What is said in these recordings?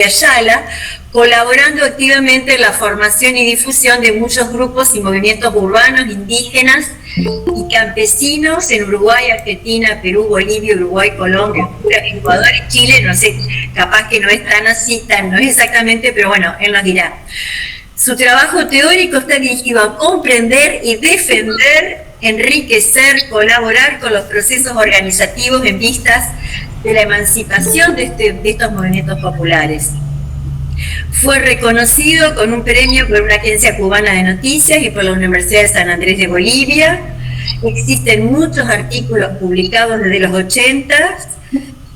Ayala, colaborando activamente en la formación y difusión de muchos grupos y movimientos urbanos, indígenas y campesinos en Uruguay, Argentina, Perú, Bolivia, Uruguay, Colombia, Ecuador y Chile. No sé, capaz que no es tan así, no es exactamente, pero bueno, él nos dirá. Su trabajo teórico está dirigido a comprender y defender, enriquecer, colaborar con los procesos organizativos en vistas de la emancipación de estos movimientos populares. Fue reconocido con un premio por una agencia cubana de noticias y por la Universidad de San Andrés de Bolivia. Existen muchos artículos publicados desde los 80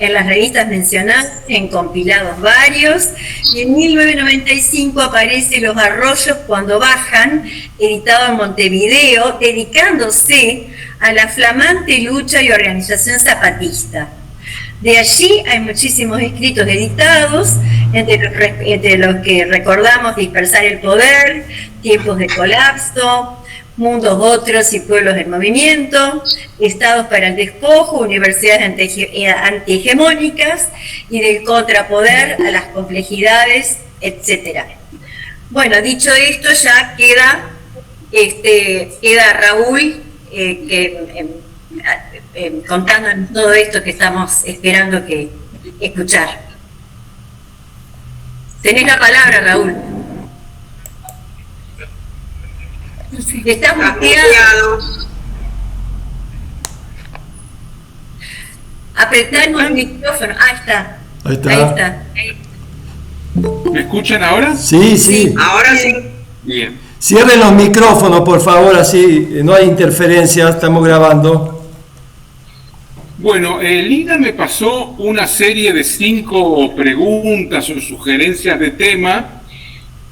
en las revistas mencionadas, en compilados varios, y en 1995 aparece Los arroyos cuando bajan, editado en Montevideo, dedicándose a la flamante lucha y organización zapatista. De allí hay muchísimos escritos editados, entre los que recordamos Dispersar el poder, Tiempos de colapso, Mundos otros y pueblos en movimiento, Estados para el despojo, Universidades antihegemónicas y del contrapoder a las complejidades, etc. Bueno, dicho esto, ya queda Raúl contándonos todo esto que estamos esperando escuchar. Tenés la palabra, Raúl. Estás muteado. Apretamos el micrófono. Ahí está. Ahí está. ¿Me escuchan ahora? Sí, sí. Ahora sí. Bien. Cierren los micrófonos, por favor, así no hay interferencia, estamos grabando. Bueno, Lina me pasó una serie de 5 preguntas o sugerencias de tema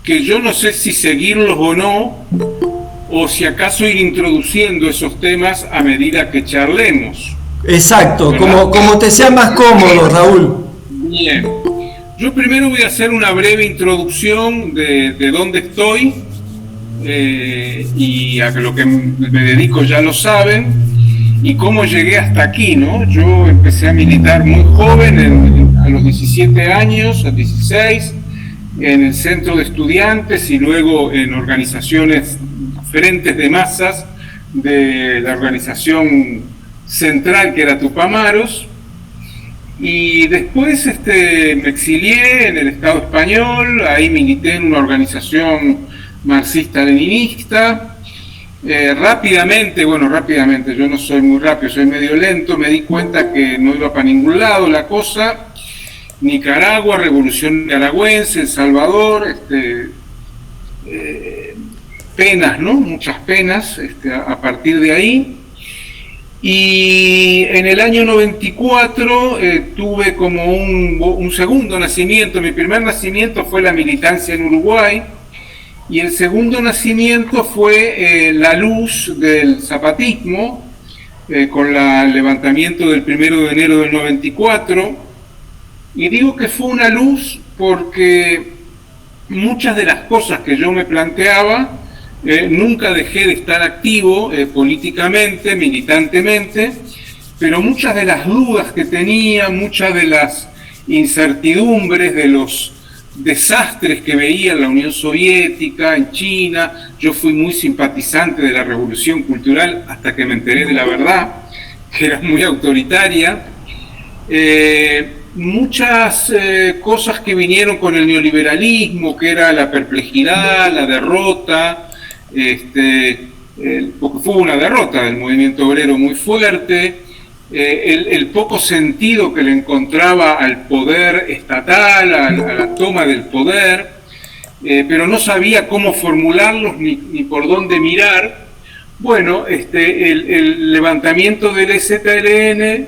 que yo no sé si seguirlos o no, o si acaso ir introduciendo esos temas a medida que charlemos. Exacto, como te sea más cómodo, Raúl. Bien. Yo primero voy a hacer una breve introducción de dónde estoy, y a lo que me dedico ya lo saben, y cómo llegué hasta aquí, ¿no? Yo empecé a militar muy joven, a los 17 años, a 16, en el centro de estudiantes y luego en organizaciones diferentes de masas de la organización central que era Tupamaros, y después me exilié en el Estado español, ahí milité en una organización marxista-leninista. Rápidamente, yo no soy muy rápido, soy medio lento, me di cuenta que no iba para ningún lado la cosa. Nicaragua, revolución nicaragüense, El Salvador, penas, ¿no? Muchas penas a partir de ahí. Y en el año 94 tuve como un segundo nacimiento. Mi primer nacimiento fue la militancia en Uruguay, y el segundo nacimiento fue la luz del zapatismo, con el levantamiento del 1 de enero del 94. Y digo que fue una luz porque muchas de las cosas que yo me planteaba, nunca dejé de estar activo políticamente, militantemente, pero muchas de las dudas que tenía, muchas de las incertidumbres, de los desastres que veía en la Unión Soviética, en China. Yo fui muy simpatizante de la Revolución Cultural hasta que me enteré de la verdad, que era muy autoritaria. Muchas cosas que vinieron con el neoliberalismo, que era la perplejidad, la derrota, porque fue una derrota del movimiento obrero muy fuerte, el poco sentido que le encontraba al poder estatal, a la toma del poder, pero no sabía cómo formularlos ni por dónde mirar. Bueno, el levantamiento del EZLN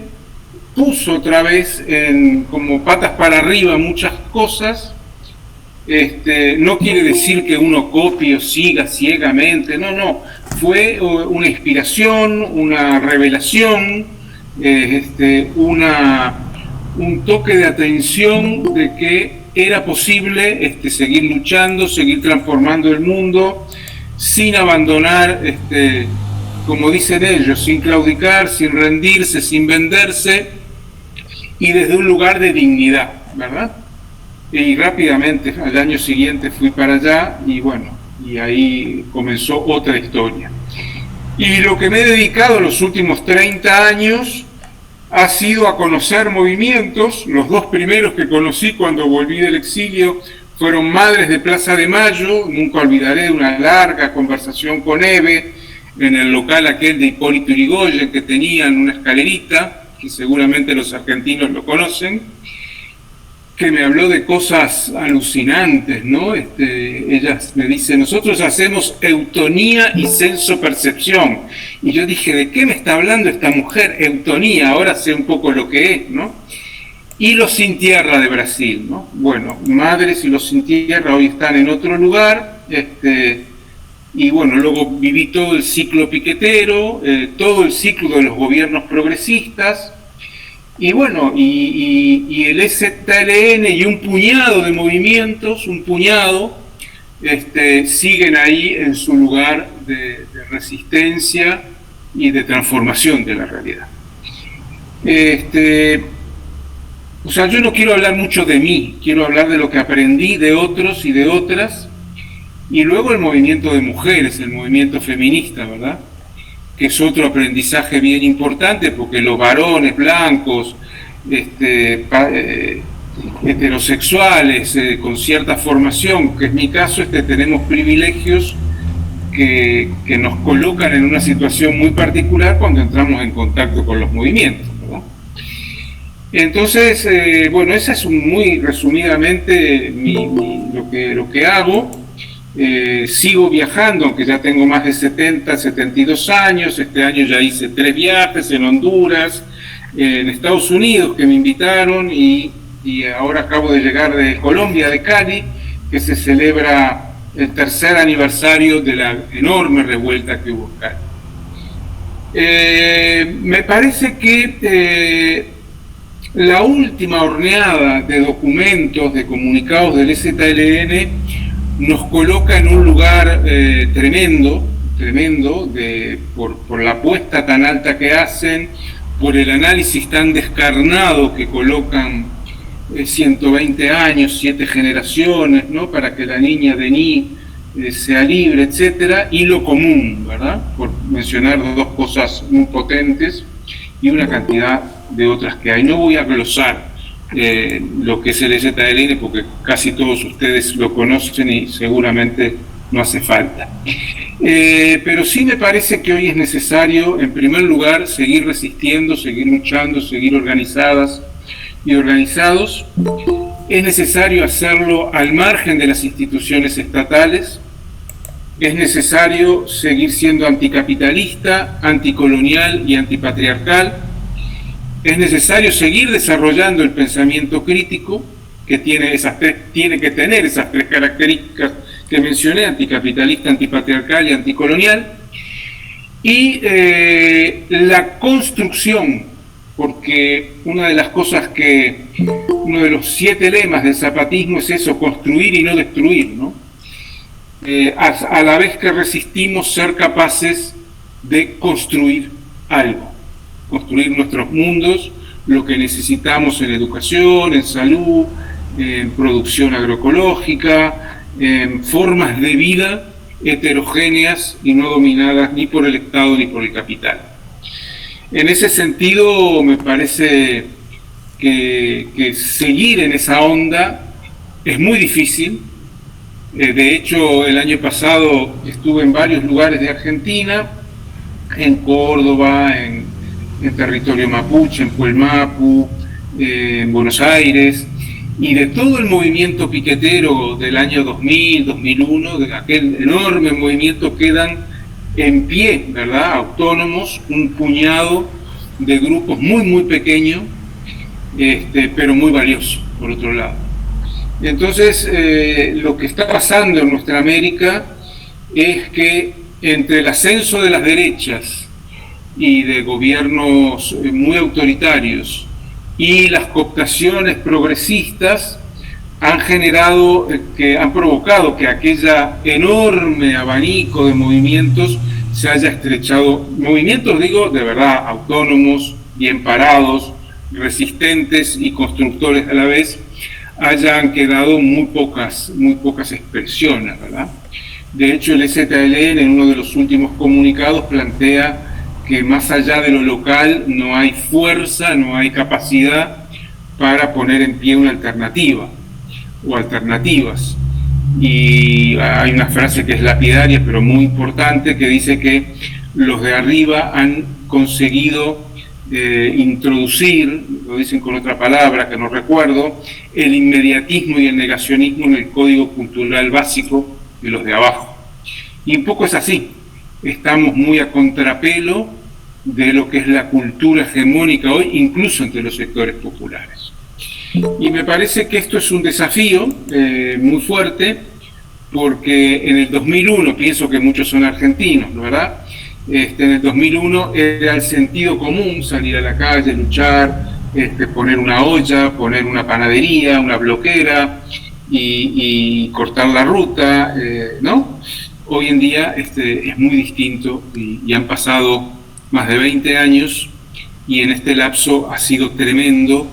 puso otra vez como patas para arriba muchas cosas. No quiere decir que uno copie o siga ciegamente, no, fue una inspiración, una revelación, un toque de atención de que era posible seguir luchando, seguir transformando el mundo, sin abandonar, como dicen ellos, sin claudicar, sin rendirse, sin venderse, y desde un lugar de dignidad, ¿verdad? y rápidamente al año siguiente fui para allá y bueno, y ahí comenzó otra historia. Y lo que me he dedicado los últimos 30 años ha sido a conocer movimientos. Los dos primeros que conocí cuando volví del exilio fueron Madres de Plaza de Mayo. Nunca olvidaré una larga conversación con Eve en el local aquel de Hipólito Yrigoyen, que tenían una escalerita, que seguramente los argentinos lo conocen, que me habló de cosas alucinantes, ¿no? Ella me dice, nosotros hacemos eutonía y censo-percepción. Y yo dije, ¿de qué me está hablando esta mujer? Eutonía, ahora sé un poco lo que es, ¿no? Y los Sin Tierra de Brasil, ¿no? Bueno, Madres y los Sin Tierra hoy están en otro lugar, y bueno, luego viví todo el ciclo piquetero, todo el ciclo de los gobiernos progresistas, y bueno, y el ZLN y un puñado de movimientos, siguen ahí en su lugar de resistencia y de transformación de la realidad. O sea, yo no quiero hablar mucho de mí, quiero hablar de lo que aprendí de otros y de otras, y luego el movimiento de mujeres, el movimiento feminista, ¿verdad?, que es otro aprendizaje bien importante, porque los varones blancos, heterosexuales, con cierta formación, que es mi caso, tenemos privilegios que nos colocan en una situación muy particular cuando entramos en contacto con los movimientos, ¿verdad? Entonces, bueno, esa es muy resumidamente lo que hago. Sigo viajando, aunque ya tengo más de 72 años. Este año ya hice 3 viajes en Honduras, en Estados Unidos, que me invitaron, y ahora acabo de llegar de Colombia, de Cali, que se celebra el 3er aniversario de la enorme revuelta que hubo en Cali. Me parece que la última horneada de documentos, de comunicados del ZLN, nos coloca en un lugar tremendo, por la apuesta tan alta que hacen, por el análisis tan descarnado que colocan 120 años, 7 generaciones, ¿no?, para que la niña Denis sea libre, etcétera, y lo común, ¿verdad?, por mencionar 2 cosas muy potentes y una cantidad de otras que hay. No voy a glosar lo que es el ZLN, porque casi todos ustedes lo conocen y seguramente no hace falta. Pero sí me parece que hoy es necesario, en primer lugar, seguir resistiendo, seguir luchando, seguir organizadas y organizados. Es necesario hacerlo al margen de las instituciones estatales. Es necesario seguir siendo anticapitalista, anticolonial y antipatriarcal. Es necesario seguir desarrollando el pensamiento crítico, que tiene que tener esas 3 características que mencioné: anticapitalista, antipatriarcal y anticolonial. Y la construcción, porque uno de los 7 lemas del zapatismo es eso: construir y no destruir, ¿no? A la vez que resistimos ser capaces de construir algo, construir nuestros mundos, lo que necesitamos en educación, en salud, en producción agroecológica, en formas de vida heterogéneas y no dominadas ni por el Estado ni por el capital. En ese sentido, me parece que seguir en esa onda es muy difícil. De hecho, el año pasado estuve en varios lugares de Argentina, en Córdoba, en territorio mapuche, en Puelmapu, en Buenos Aires, y de todo el movimiento piquetero del año 2000, 2001, de aquel enorme movimiento, quedan en pie, ¿verdad?, autónomos, un puñado de grupos muy, muy pequeños, pero muy valiosos, por otro lado. Entonces, lo que está pasando en nuestra América es que entre el ascenso de las derechas y de gobiernos muy autoritarios y las cooptaciones progresistas han provocado que aquella enorme abanico de movimientos se haya estrechado. Movimientos, digo, de verdad, autónomos, bien parados, resistentes y constructores a la vez, hayan quedado muy pocas expresiones, ¿verdad? De hecho, el EZLN en uno de los últimos comunicados plantea que más allá de lo local no hay fuerza, no hay capacidad para poner en pie una alternativa o alternativas. Y hay una frase que es lapidaria pero muy importante, que dice que los de arriba han conseguido introducir, lo dicen con otra palabra que no recuerdo, el inmediatismo y el negacionismo en el código cultural básico de los de abajo. Y un poco es así. Estamos muy a contrapelo de lo que es la cultura hegemónica hoy, incluso entre los sectores populares. Y me parece que esto es un desafío muy fuerte, porque en el 2001, pienso que muchos son argentinos, ¿verdad? En el 2001 era el sentido común salir a la calle, luchar, poner una olla, poner una panadería, una bloquera y cortar la ruta, ¿no? Hoy en día es muy distinto y han pasado más de 20 años y en este lapso ha sido tremendo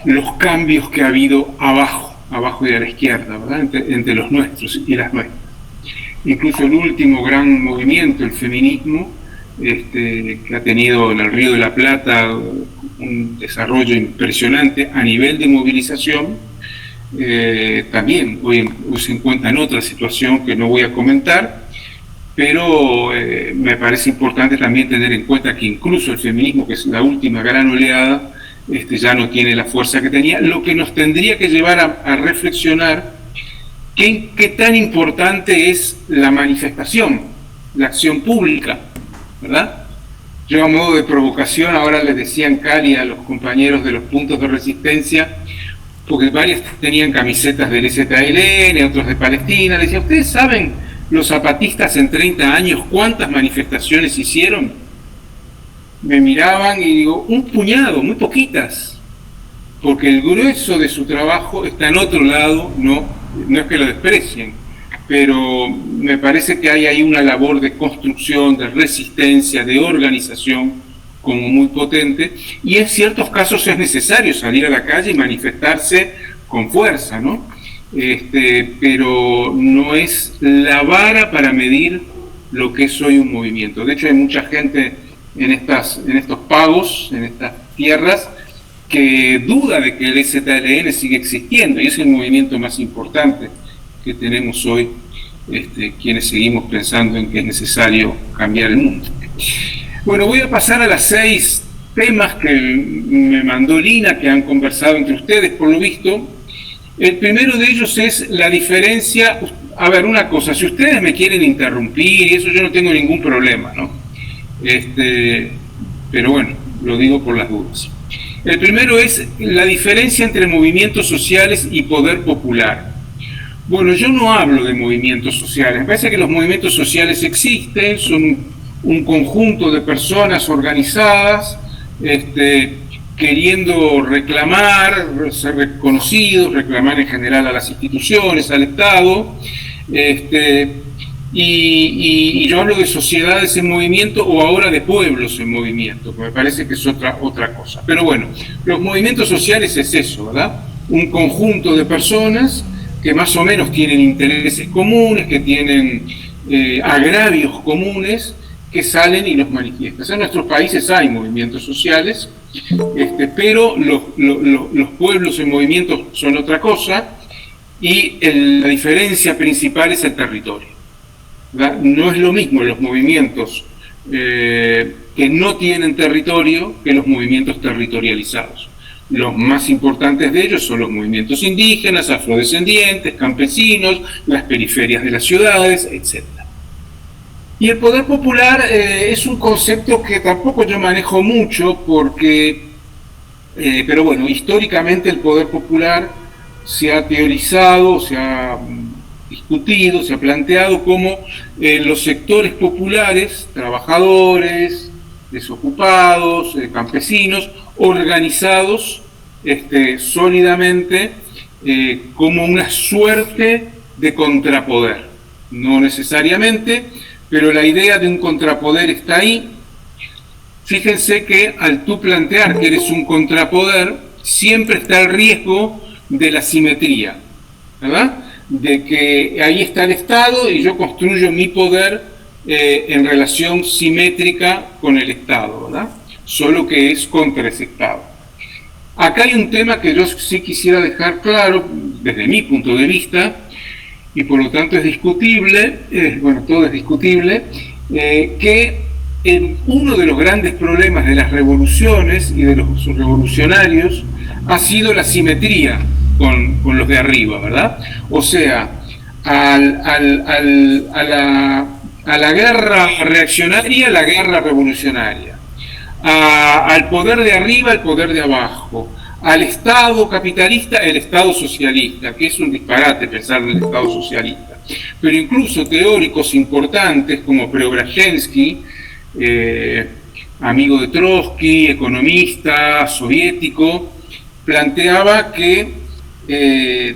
los cambios que ha habido abajo y a la izquierda, ¿verdad? Entre los nuestros y las nuestras. Incluso el último gran movimiento, el feminismo, que ha tenido en el Río de la Plata un desarrollo impresionante a nivel de movilización, también hoy se encuentra en otra situación que no voy a comentar, pero me parece importante también tener en cuenta que incluso el feminismo, que es la última gran oleada, ya no tiene la fuerza que tenía, lo que nos tendría que llevar a reflexionar qué tan importante es la manifestación, la acción pública, ¿verdad? Yo, a modo de provocación, ahora les decía en Cali a los compañeros de los puntos de resistencia, porque varios tenían camisetas del EZLN, otros de Palestina, les decía, ¿ustedes saben los zapatistas en 30 años cuántas manifestaciones hicieron? Me miraban y digo, un puñado, muy poquitas, porque el grueso de su trabajo está en otro lado, no es que lo desprecien, pero me parece que hay ahí una labor de construcción, de resistencia, de organización como muy potente, y en ciertos casos es necesario salir a la calle y manifestarse con fuerza, ¿no? Pero no es la vara para medir lo que es hoy un movimiento. De hecho, hay mucha gente en estos pagos, en estas tierras, que duda de que el EZLN sigue existiendo, y es el movimiento más importante que tenemos hoy, quienes seguimos pensando en que es necesario cambiar el mundo. Bueno, voy a pasar a las 6 temas que me mandó Lina, que han conversado entre ustedes, por lo visto. El primero de ellos es la diferencia. A ver, una cosa, si ustedes me quieren interrumpir, y eso yo no tengo ningún problema, ¿no? Pero bueno, lo digo por las dudas. El primero es la diferencia entre movimientos sociales y poder popular. Bueno, yo no hablo de movimientos sociales. Me parece que los movimientos sociales existen, son un conjunto de personas organizadas, queriendo reclamar, ser reconocidos, reclamar en general a las instituciones, al Estado, y yo hablo de sociedades en movimiento o ahora de pueblos en movimiento, que me parece que es otra cosa. Pero bueno, los movimientos sociales es eso, ¿verdad? Un conjunto de personas que más o menos tienen intereses comunes, que tienen agravios comunes, que salen y los manifiestan. En nuestros países hay movimientos sociales, pero los pueblos en movimiento son otra cosa, y la diferencia principal es el territorio. ¿Verdad? No es lo mismo los movimientos que no tienen territorio que los movimientos territorializados. Los más importantes de ellos son los movimientos indígenas, afrodescendientes, campesinos, las periferias de las ciudades, etc. Y el poder popular es un concepto que tampoco yo manejo mucho porque, pero bueno, históricamente el poder popular se ha teorizado, se ha discutido, se ha planteado como los sectores populares, trabajadores, desocupados, campesinos, organizados sólidamente como una suerte de contrapoder. No necesariamente, pero la idea de un contrapoder está ahí. Fíjense que al tú plantear que eres un contrapoder, siempre está el riesgo de la simetría, ¿verdad? De que ahí está el Estado y yo construyo mi poder en relación simétrica con el Estado, ¿verdad? Solo que es contra ese Estado. Acá hay un tema que yo sí quisiera dejar claro, desde mi punto de vista, y por lo tanto es discutible, bueno, todo es discutible, que uno de los grandes problemas de las revoluciones y de los revolucionarios ha sido la simetría con los de arriba, ¿verdad? O sea, a la guerra reaccionaria, la guerra revolucionaria, al poder de arriba, el poder de abajo, al Estado capitalista, el Estado socialista, que es un disparate pensar en el Estado socialista. Pero incluso teóricos importantes como Preobrazhensky, amigo de Trotsky, economista soviético, planteaba que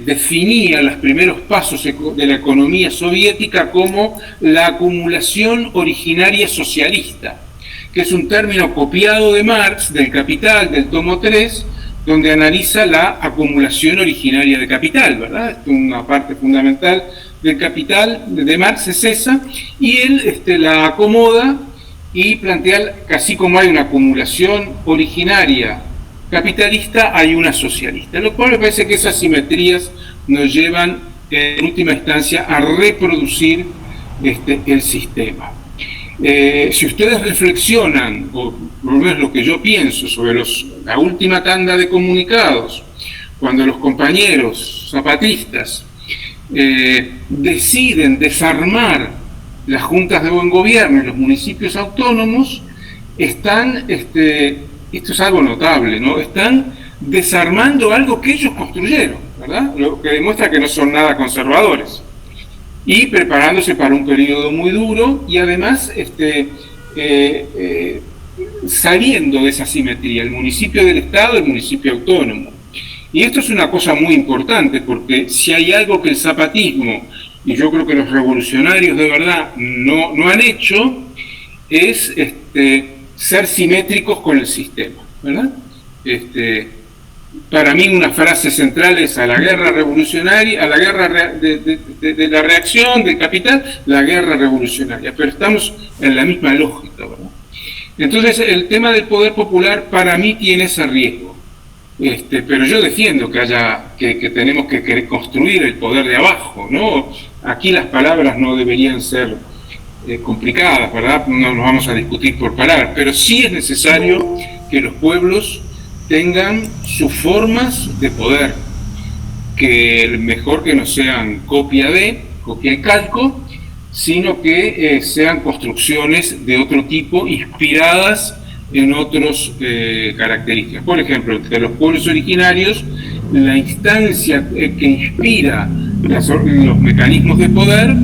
definía los primeros pasos de la economía soviética como la acumulación originaria socialista, que es un término copiado de Marx, del Capital, del tomo 3, donde analiza la acumulación originaria de capital, ¿verdad? Una parte fundamental del Capital de Marx es esa, y él la acomoda y plantea que así como hay una acumulación originaria capitalista, hay una socialista, lo cual me parece que esas simetrías nos llevan en última instancia a reproducir el sistema. Si ustedes reflexionan, o por lo menos lo que yo pienso sobre la última tanda de comunicados, cuando los compañeros zapatistas deciden desarmar las juntas de buen gobierno y los municipios autónomos, están, esto es algo notable, ¿no? Están desarmando algo que ellos construyeron, ¿verdad? Lo que demuestra que no son nada conservadores. Y preparándose para un periodo muy duro y además saliendo de esa simetría, el municipio del Estado, el municipio autónomo. Y esto es una cosa muy importante, porque si hay algo que el zapatismo, y yo creo que los revolucionarios de verdad no han hecho, es ser simétricos con el sistema, ¿verdad? Para mí una frase central es a la guerra revolucionaria, a la guerra de la reacción del capital, la guerra revolucionaria, pero estamos en la misma lógica, ¿verdad? Entonces el tema del poder popular para mí tiene ese riesgo, pero yo defiendo que tenemos que querer construir el poder de abajo, ¿no? Aquí las palabras no deberían ser complicadas, ¿verdad? No nos vamos a discutir por palabras, pero sí es necesario que los pueblos tengan sus formas de poder, que mejor que no sean copia y calco, sino que sean construcciones de otro tipo, inspiradas en otras características. Por ejemplo, entre los pueblos originarios, la instancia que inspira los mecanismos de poder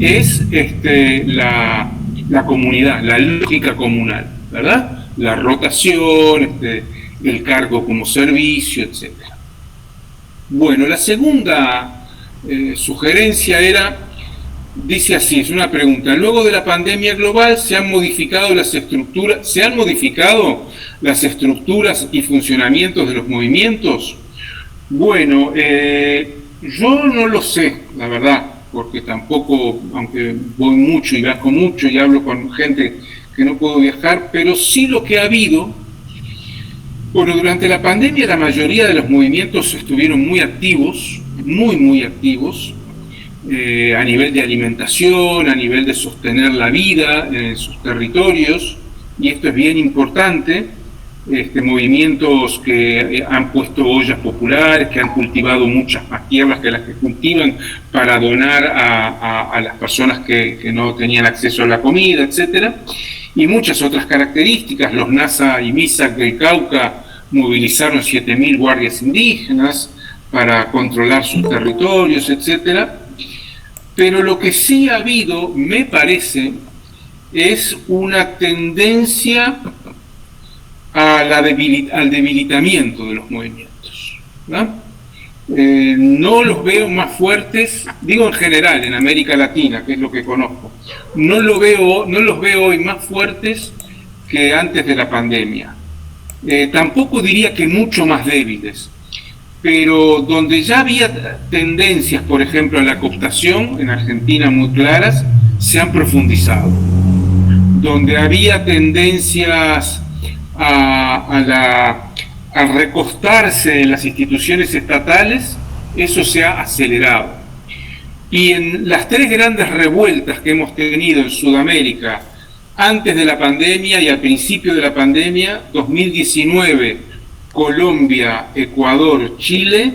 es la comunidad, la lógica comunal, ¿verdad? La rotación, el cargo como servicio, etc. Bueno, la segunda sugerencia dice así, es una pregunta: luego de la pandemia global ¿se han modificado las estructuras y funcionamientos de los movimientos? Bueno, yo no lo sé, la verdad, porque tampoco, aunque voy mucho y viajo mucho y hablo con gente que no puedo viajar, pero sí lo que ha habido. Bueno, durante la pandemia la mayoría de los movimientos estuvieron muy activos, muy activos, a nivel de alimentación, a nivel de sostener la vida en sus territorios, y esto es bien importante. Movimientos que han puesto ollas populares, que han cultivado muchas más tierras que las que cultivan para donar a las personas que no tenían acceso a la comida, etcétera. Y muchas otras características. Los NASA y MISAC del Cauca movilizaron 7.000 guardias indígenas para controlar sus territorios, etcétera. Pero lo que sí ha habido, me parece, es una tendencia al debilitamiento de los movimientos, ¿verdad? No los veo más fuertes, digo en general, en América Latina, que es lo que conozco, no los veo hoy más fuertes que antes de la pandemia. tampoco diría que mucho más débiles, pero donde ya había tendencias, por ejemplo, a la cooptación en Argentina muy claras, se han profundizado. Donde había tendencias a recostarse en las instituciones estatales, eso se ha acelerado. Y en las tres grandes revueltas que hemos tenido en Sudamérica, antes de la pandemia y al principio de la pandemia, 2019, Colombia, Ecuador, Chile,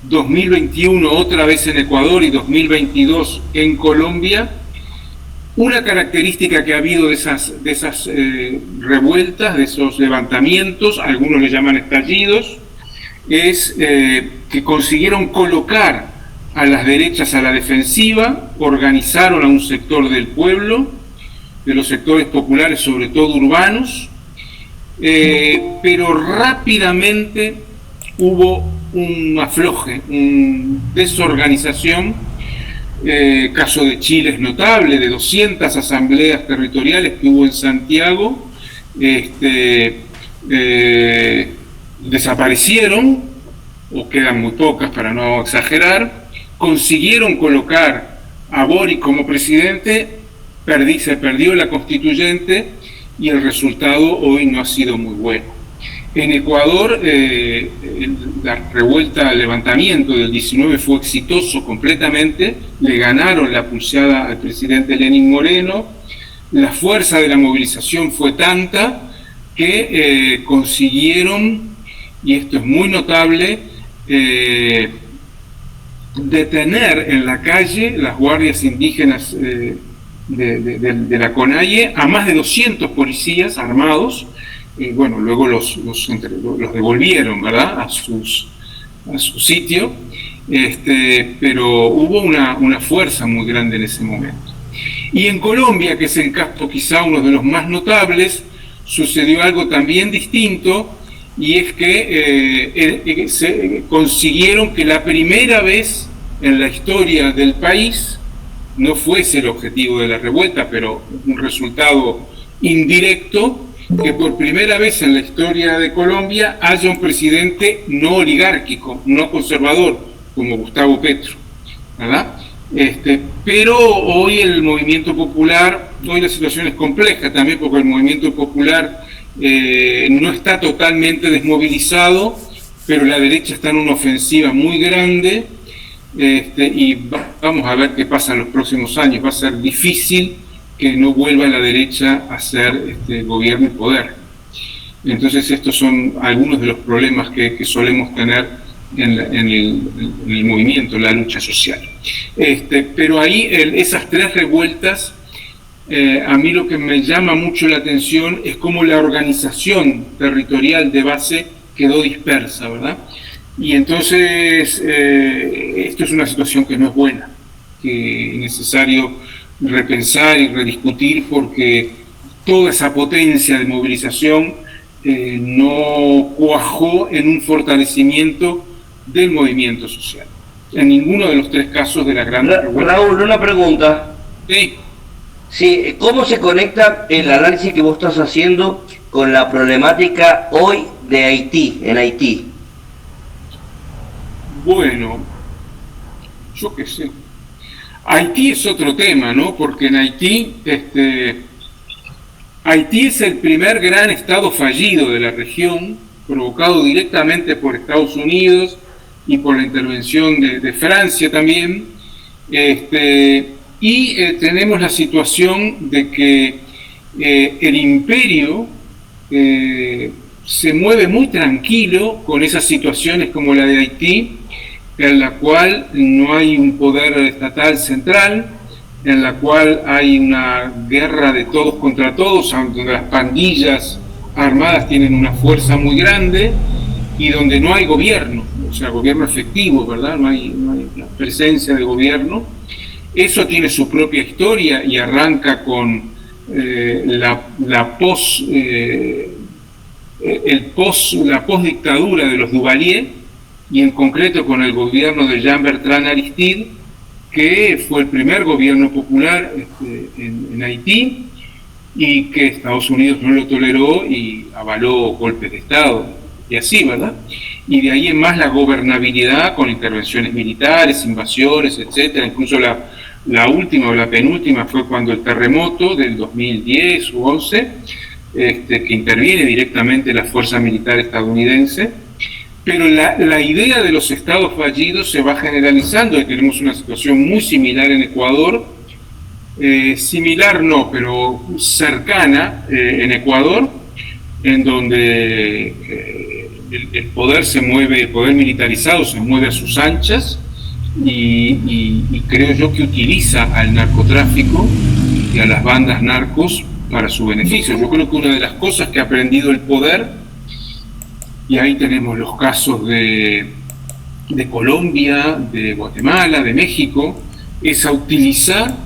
2021 otra vez en Ecuador y 2022 en Colombia, una característica que ha habido de esas revueltas, de esos levantamientos, algunos le llaman estallidos, es que consiguieron colocar a las derechas a la defensiva, organizaron a un sector del pueblo, de los sectores populares, sobre todo urbanos, pero rápidamente hubo un afloje, una desorganización. Caso de Chile es notable, de 200 asambleas territoriales que hubo en Santiago, desaparecieron, o quedan muy pocas para no exagerar. Consiguieron colocar a Boric como presidente, se perdió la constituyente y el resultado hoy no ha sido muy bueno. En Ecuador, la revuelta, el levantamiento del 19 fue exitoso completamente, le ganaron la pulseada al presidente Lenín Moreno, la fuerza de la movilización fue tanta que consiguieron, y esto es muy notable, detener en la calle las guardias indígenas de la CONAIE a más de 200 policías armados. Bueno, luego los devolvieron, ¿verdad?, a su sitio, pero hubo una fuerza muy grande en ese momento. Y en Colombia, que es el caso quizá uno de los más notables, sucedió algo también distinto, y es que consiguieron que la primera vez en la historia del país, no fuese el objetivo de la revuelta, pero un resultado indirecto, que por primera vez en la historia de Colombia haya un presidente no oligárquico, no conservador, como Gustavo Petro, ¿verdad? Pero hoy el movimiento popular, hoy la situación es compleja también porque el movimiento popular no está totalmente desmovilizado, pero la derecha está en una ofensiva muy grande, y vamos a ver qué pasa en los próximos años. Va a ser difícil que no vuelva la derecha a ser gobierno y poder. Entonces estos son algunos de los problemas que solemos tener en el movimiento, en la lucha social. Pero ahí esas tres revueltas, a mí lo que me llama mucho la atención es cómo la organización territorial de base quedó dispersa, ¿verdad? Y entonces esto es una situación que no es buena, que es necesario repensar y rediscutir, porque toda esa potencia de movilización no cuajó en un fortalecimiento del movimiento social, en ninguno de los tres casos de la gran revuelta. Raúl, una pregunta. Sí. Sí, ¿cómo se conecta el análisis que vos estás haciendo con la problemática hoy de Haití, en Haití? Bueno, yo qué sé. Haití es otro tema, ¿no? Porque en Haití, Haití es el primer gran estado fallido de la región, provocado directamente por Estados Unidos y por la intervención de Francia también. Tenemos la situación de que el imperio se mueve muy tranquilo con esas situaciones como la de Haití, en la cual no hay un poder estatal central, en la cual hay una guerra de todos contra todos, donde las pandillas armadas tienen una fuerza muy grande y donde no hay gobierno, o sea, gobierno efectivo, ¿verdad? No hay la presencia de gobierno. Eso tiene su propia historia y arranca con la postdictadura de los Duvalier, y en concreto con el gobierno de Jean-Bertrand Aristide, que fue el primer gobierno popular en Haití, y que Estados Unidos no lo toleró y avaló golpes de Estado, y así, ¿verdad? Y de ahí en más la gobernabilidad con intervenciones militares, invasiones, etcétera. Incluso la última o la penúltima fue cuando el terremoto del 2010 u 11, que interviene directamente la fuerza militar estadounidense. Pero la idea de los estados fallidos se va generalizando, y tenemos una situación muy similar en Ecuador, similar no, pero cercana en Ecuador, en donde el poder se mueve, el poder militarizado se mueve a sus anchas, y creo yo que utiliza al narcotráfico y a las bandas narcos para su beneficio. Yo creo que una de las cosas que ha aprendido el poder, y ahí tenemos los casos de Colombia, de Guatemala, de México, es a utilizar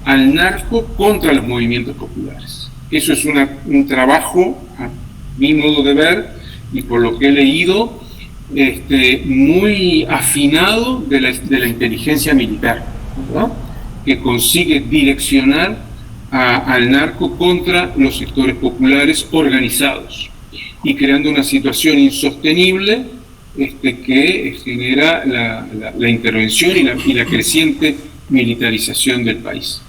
al narco contra los movimientos populares. Eso es un trabajo, a mi modo de ver, y por lo que he leído, muy afinado de la inteligencia militar, ¿verdad? Que consigue direccionar al narco contra los sectores populares organizados, y creando una situación insostenible que genera la intervención y la creciente militarización del país.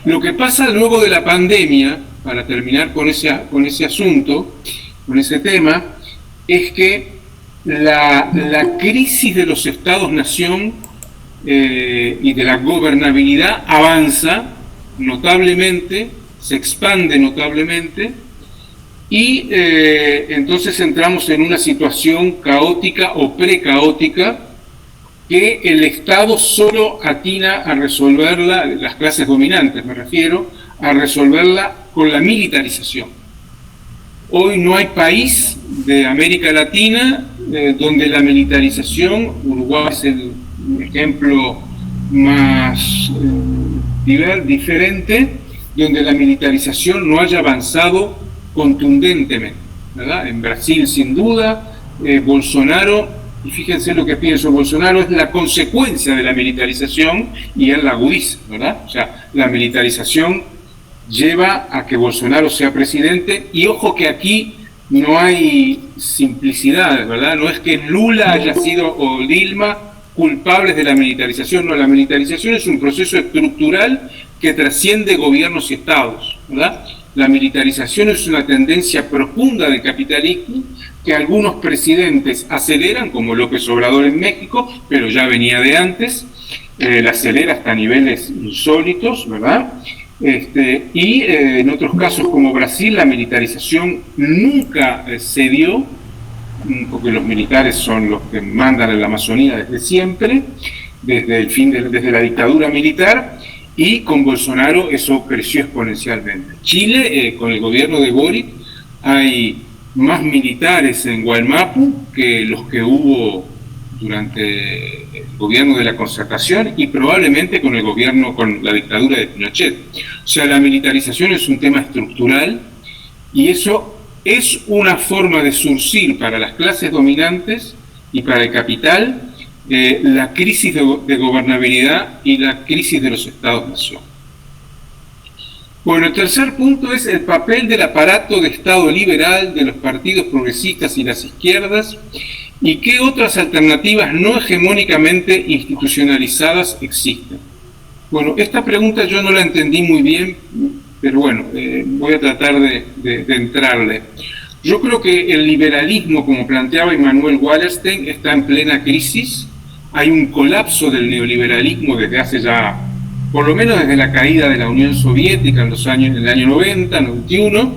Lo que pasa luego de la pandemia, para terminar con ese asunto, con ese tema, es que la crisis de los estados-nación y de la gobernabilidad avanza notablemente, se expande notablemente, y entonces entramos en una situación caótica o precaótica, que el Estado solo atina a resolverla, las clases dominantes me refiero, a resolverla con la militarización. Hoy no hay país de América Latina donde la militarización, Uruguay es el ejemplo más diferente, donde la militarización no haya avanzado contundentemente, ¿verdad? En Brasil, sin duda, Bolsonaro, y fíjense lo que pienso, Bolsonaro es la consecuencia de la militarización y él la agudiza, ¿verdad? O sea, la militarización lleva a que Bolsonaro sea presidente, y ojo que aquí no hay simplicidad, ¿verdad? No es que Lula haya sido o Dilma culpables de la militarización, no, la militarización es un proceso estructural que trasciende gobiernos y estados, ¿verdad? La militarización es una tendencia profunda del capitalismo que algunos presidentes aceleran, como López Obrador en México, pero ya venía de antes, la acelera hasta niveles insólitos, ¿verdad? Y en otros casos como Brasil, la militarización nunca se dio, porque los militares son los que mandan en la Amazonía desde siempre, desde la dictadura militar, y con Bolsonaro eso creció exponencialmente. Chile, con el gobierno de Boric, hay más militares en Gualmapu que los que hubo durante el gobierno de la Concertación, y probablemente con la dictadura de Pinochet. O sea, la militarización es un tema estructural, y eso es una forma de surcir para las clases dominantes y para el capital la crisis de gobernabilidad y la crisis de los estados-nación. Bueno, el tercer punto es el papel del aparato de Estado liberal, de los partidos progresistas y las izquierdas, y qué otras alternativas no hegemónicamente institucionalizadas existen. Bueno, esta pregunta yo no la entendí muy bien, pero bueno, voy a tratar de entrarle. Yo creo que el liberalismo, como planteaba Immanuel Wallerstein, está en plena crisis. Hay un colapso del neoliberalismo desde hace ya, por lo menos desde la caída de la Unión Soviética en el año 90, 91,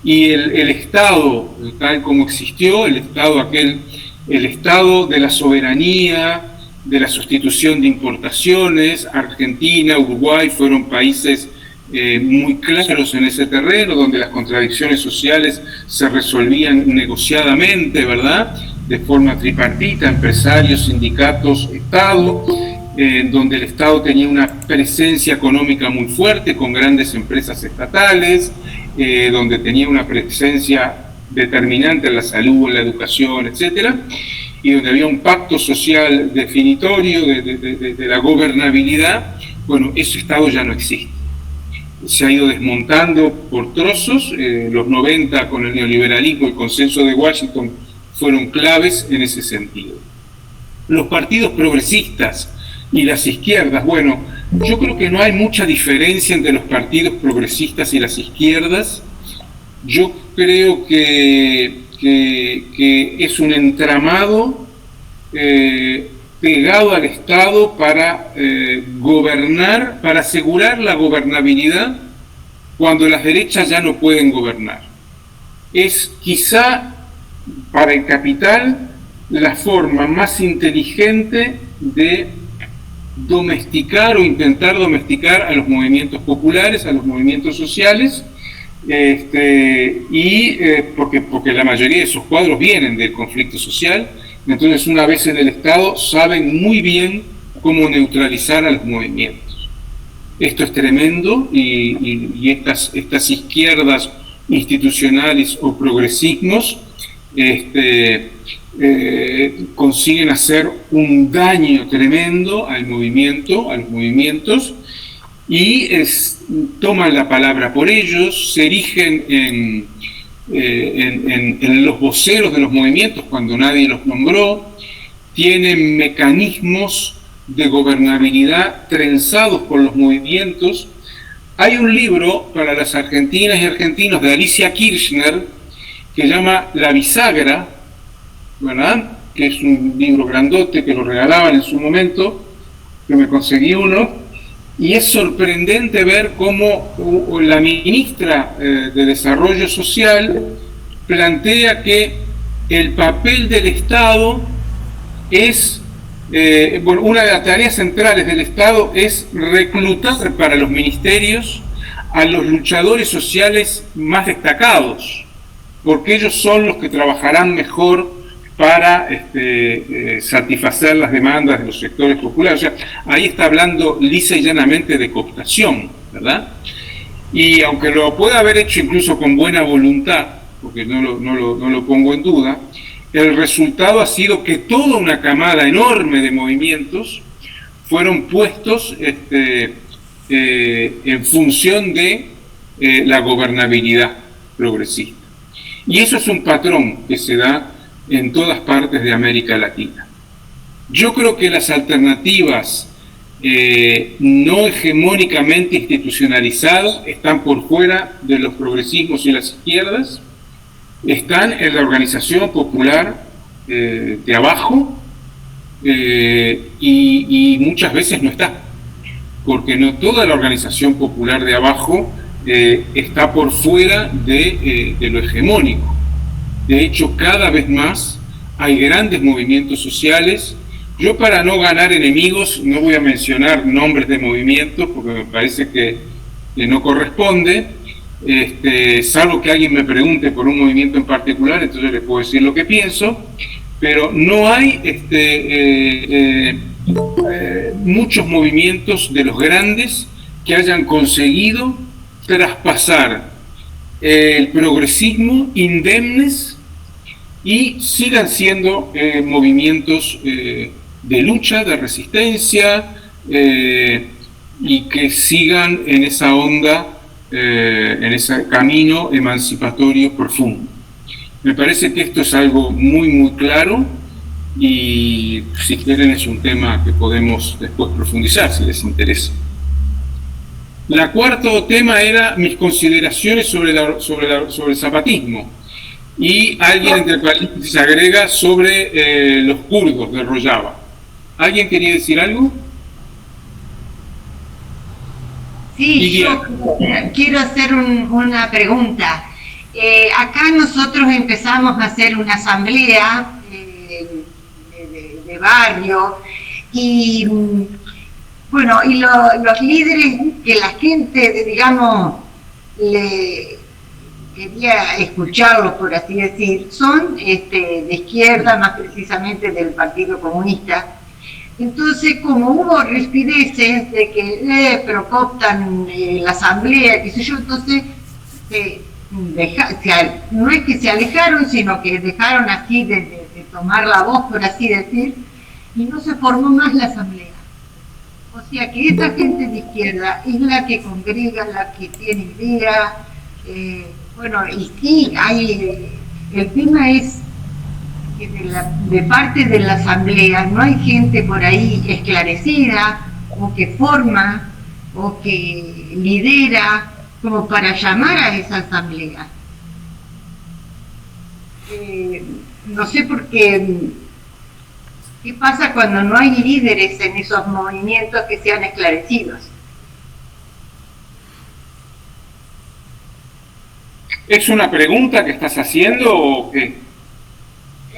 y el Estado, tal como existió, el Estado de la soberanía, de la sustitución de importaciones. Argentina, Uruguay fueron países muy claros en ese terreno, donde las contradicciones sociales se resolvían negociadamente, ¿verdad?, de forma tripartita, empresarios, sindicatos, Estado, donde el Estado tenía una presencia económica muy fuerte con grandes empresas estatales, donde tenía una presencia determinante en la salud, en la educación, etcétera, y donde había un pacto social definitorio de la gobernabilidad. Bueno, ese Estado ya no existe. se ha ido desmontando por trozos. Los 90 con el neoliberalismo, el consenso de Washington fueron claves en ese sentido. Los partidos progresistas y las izquierdas, bueno, yo creo que no hay mucha diferencia entre los partidos progresistas y las izquierdas. Yo creo que es un entramado pegado al Estado para gobernar, para asegurar la gobernabilidad cuando las derechas ya no pueden gobernar. Es quizá para el capital la forma más inteligente de domesticar o intentar domesticar a los movimientos populares, a los movimientos sociales, porque la mayoría de esos cuadros vienen del conflicto social. Entonces, una vez en el Estado, saben muy bien cómo neutralizar a los movimientos. Esto es tremendo, y estas izquierdas institucionales o progresismos consiguen hacer un daño tremendo al movimiento, a los movimientos, y toman la palabra por ellos, se erigen en los voceros de los movimientos cuando nadie los nombró, tienen mecanismos de gobernabilidad trenzados por los movimientos. Hay un libro para las argentinas y argentinos de Alicia Kirchner que se llama La Bisagra, ¿verdad? Que es un libro grandote que lo regalaban en su momento, que me conseguí uno, y es sorprendente ver cómo la ministra de Desarrollo Social plantea que el papel del Estado es, una de las tareas centrales del Estado es reclutar para los ministerios a los luchadores sociales más destacados, porque ellos son los que trabajarán mejor para satisfacer las demandas de los sectores populares. O sea, ahí está hablando lisa y llanamente de cooptación, ¿verdad? Y aunque lo pueda haber hecho incluso con buena voluntad, porque no lo pongo en duda, el resultado ha sido que toda una camada enorme de movimientos fueron puestos en función de la gobernabilidad progresista. Y eso es un patrón que se da en todas partes de América Latina. Yo creo que las alternativas no hegemónicamente institucionalizadas están por fuera de los progresismos y las izquierdas, están en la organización popular de abajo, y muchas veces no está, porque no toda la organización popular de abajo está por fuera de lo hegemónico. De hecho, cada vez más hay grandes movimientos sociales. Yo, para no ganar enemigos, no voy a mencionar nombres de movimientos porque me parece que no corresponde, salvo que alguien me pregunte por un movimiento en particular, entonces le puedo decir lo que pienso, pero no hay muchos movimientos de los grandes que hayan conseguido traspasar el progresismo indemnes y sigan siendo movimientos de lucha, de resistencia, y que sigan en esa onda, en ese camino emancipatorio profundo. Me parece que esto es algo muy, muy claro, y si quieren es un tema que podemos después profundizar, si les interesa. La cuarto tema era mis consideraciones sobre el zapatismo, y alguien entre paréntesis agrega sobre los kurdos de Rojava. ¿Alguien quería decir algo? Sí, yo quiero hacer una pregunta. Acá nosotros empezamos a hacer una asamblea de barrio, y bueno, y los líderes que la gente, digamos, le quería escucharlos, por así decir, son de izquierda, más precisamente del Partido Comunista. Entonces, como hubo rispideces de que pero cooptan la asamblea, qué sé yo, entonces no es que se alejaron, sino que dejaron así de tomar la voz, por así decir, y no se formó más la asamblea. O sea que esa gente de izquierda es la que congrega, la que tiene idea. Bueno, y sí, el tema es que de parte de la asamblea no hay gente por ahí esclarecida o que forma o que lidera como para llamar a esa asamblea. No sé por qué pasa cuando no hay líderes en esos movimientos que sean esclarecidos. ¿Es una pregunta que estás haciendo o qué?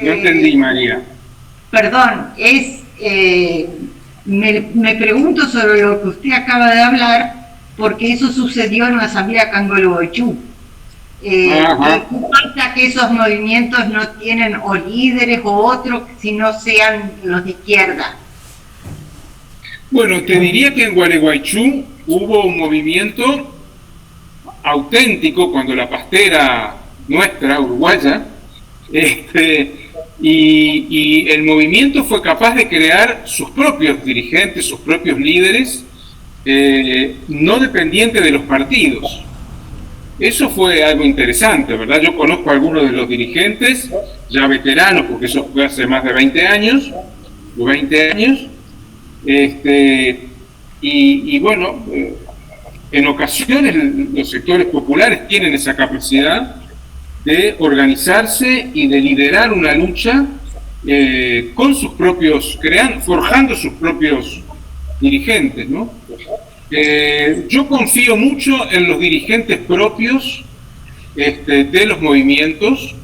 No entendí, María. Perdón, me pregunto sobre lo que usted acaba de hablar, porque eso sucedió en la asamblea Cangolhuaychú. ¿Qué pasa que esos movimientos no tienen o líderes o otros, si no sean los de izquierda? Bueno, te diría que en Gualeguaychú hubo un movimiento auténtico cuando la pastera nuestra, uruguaya, y el movimiento fue capaz de crear sus propios dirigentes, sus propios líderes, no dependientes de los partidos. Eso fue algo interesante, ¿verdad? Yo conozco a algunos de los dirigentes, ya veteranos, porque eso fue hace más de 20 años, y bueno, en ocasiones los sectores populares tienen esa capacidad de organizarse y de liderar una lucha con sus propios, forjando sus propios dirigentes, ¿no? Yo confío mucho en los dirigentes propios de los movimientos,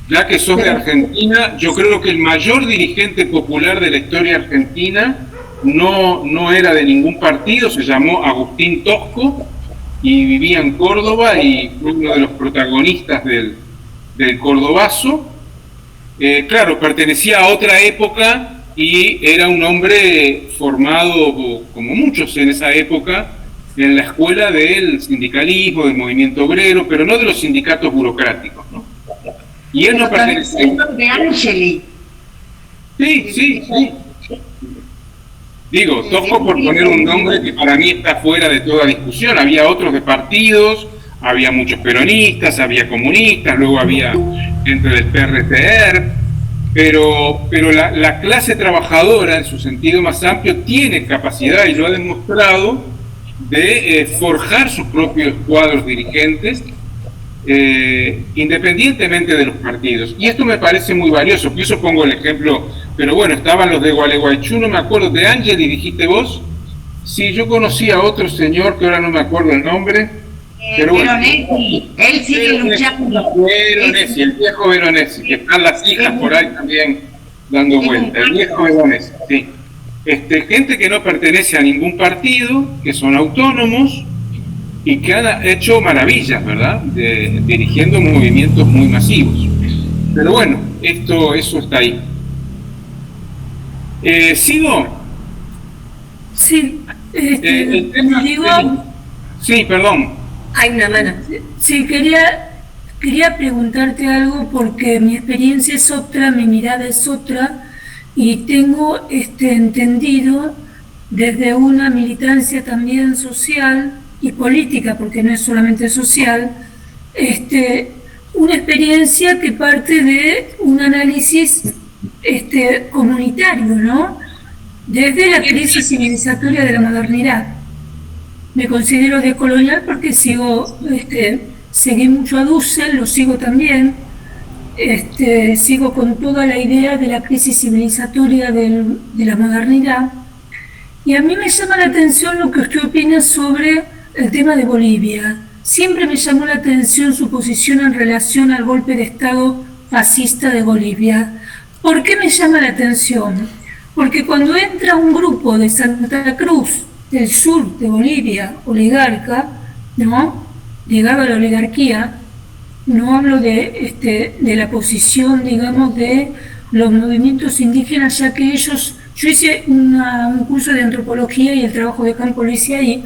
ya que sos de Argentina. Yo creo que el mayor dirigente popular de la historia argentina no era de ningún partido, se llamó Agustín Tosco y vivía en Córdoba y fue uno de los protagonistas del Cordobazo. Claro, pertenecía a otra época y era un hombre formado, como muchos en esa época, en la escuela del sindicalismo, del movimiento obrero, pero no de los sindicatos burocráticos, ¿no? Y él no pertenecía... de Angeli. Sí. Digo, Tosco por poner un nombre que para mí está fuera de toda discusión. Había otros de partidos, había muchos peronistas, había comunistas, luego había gente del PRTR, pero la clase trabajadora, en su sentido más amplio, tiene capacidad, y lo ha demostrado, de forjar sus propios cuadros dirigentes, independientemente de los partidos. Y esto me parece muy valioso. Por eso pongo el ejemplo, pero bueno, estaban los de Gualeguaychú, no me acuerdo, de Angeli, dijiste vos. Sí, yo conocí a otro señor que ahora no me acuerdo el nombre. Pero bueno, Veronesi, él sigue luchando. Veronesi, el viejo Veronesi, que están las hijas por ahí también dando vuelta. El viejo Veronesi, sí. Gente que no pertenece a ningún partido, que son autónomos y que han hecho maravillas, ¿verdad? Dirigiendo movimientos muy masivos. Pero bueno, eso está ahí. ¿Sigo? Sí, el tema, digo... Sí, perdón. Hay una mano. Sí, quería preguntarte algo porque mi experiencia es otra, mi mirada es otra, y tengo entendido desde una militancia también social y política, porque no es solamente social, una experiencia que parte de un análisis comunitario, ¿no? Desde la crisis civilizatoria de la modernidad. Me considero decolonial porque seguí mucho a Dussel, lo sigo también, sigo con toda la idea de la crisis civilizatoria de la modernidad, y a mí me llama la atención lo que usted opina sobre el tema de Bolivia. Siempre me llamó la atención su posición en relación al golpe de Estado fascista de Bolivia. ¿Por qué me llama la atención? Porque cuando entra un grupo de Santa Cruz, del sur de Bolivia, oligarca, ¿no? Ligado a la oligarquía, no hablo de la posición, digamos, de los movimientos indígenas, ya que ellos, yo hice un curso de antropología y el trabajo de campo lo hice ahí,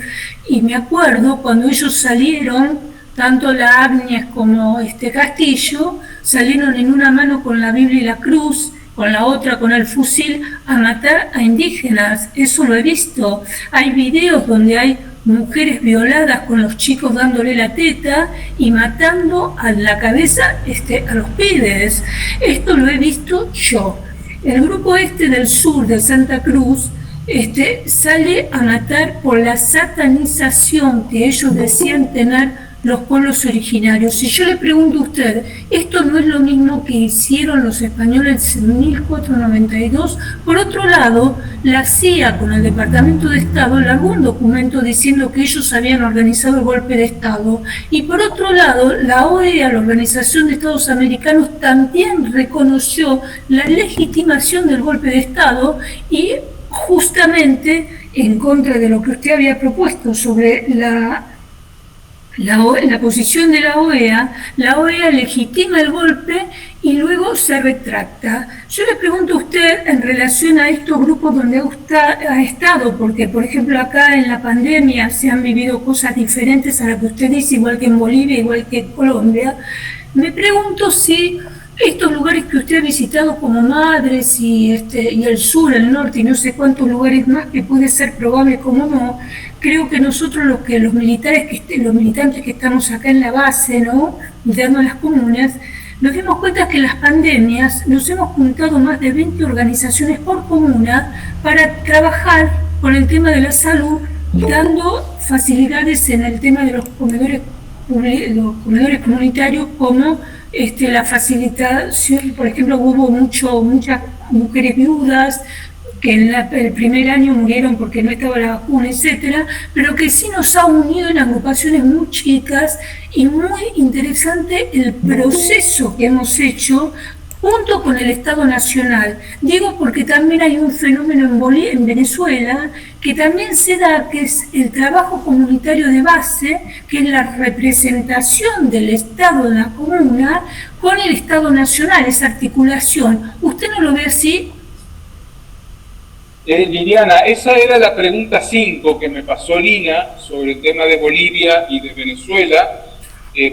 y me acuerdo cuando ellos salieron, tanto la Áñez como Castillo, salieron en una mano con la Biblia y la cruz, con la otra con el fusil a matar a indígenas. Eso lo he visto. Hay videos donde hay mujeres violadas con los chicos dándole la teta y matando a la cabeza a los pibes. Esto lo he visto yo. El grupo del sur de Santa Cruz sale a matar por la satanización que ellos decían tener los pueblos originarios. Si yo le pregunto a usted, ¿esto no es lo mismo que hicieron los españoles en 1492? Por otro lado, la CIA con el Departamento de Estado largó un documento diciendo que ellos habían organizado el golpe de Estado. Y por otro lado, la OEA, la Organización de Estados Americanos, también reconoció la legitimación del golpe de Estado y justamente en contra de lo que usted había propuesto sobre la posición de la OEA legitima el golpe y luego se retracta. Yo le pregunto a usted en relación a estos grupos donde ha estado, porque por ejemplo acá en la pandemia se han vivido cosas diferentes a las que usted dice, igual que en Bolivia, igual que en Colombia. Me pregunto si estos lugares que usted ha visitado como Madres y el sur, el norte y no sé cuántos lugares más que puede ser probable como no, creo que nosotros los militantes que estamos acá en la base, ¿no?, dando las comunas, nos dimos cuenta que en las pandemias nos hemos juntado más de 20 organizaciones por comuna para trabajar con el tema de la salud, dando facilidades en el tema de los comedores comunitarios, como la facilitación. Por ejemplo, hubo muchas mujeres viudas que en el primer año murieron porque no estaba la vacuna, etcétera, pero que sí nos ha unido en agrupaciones muy chicas y muy interesante el proceso que hemos hecho junto con el Estado Nacional. Digo porque también hay un fenómeno en Venezuela que también se da, que es el trabajo comunitario de base, que es la representación del Estado en la comuna con el Estado Nacional, esa articulación. ¿Usted no lo ve así? Liliana, esa era la pregunta 5 que me pasó Lina sobre el tema de Bolivia y de Venezuela.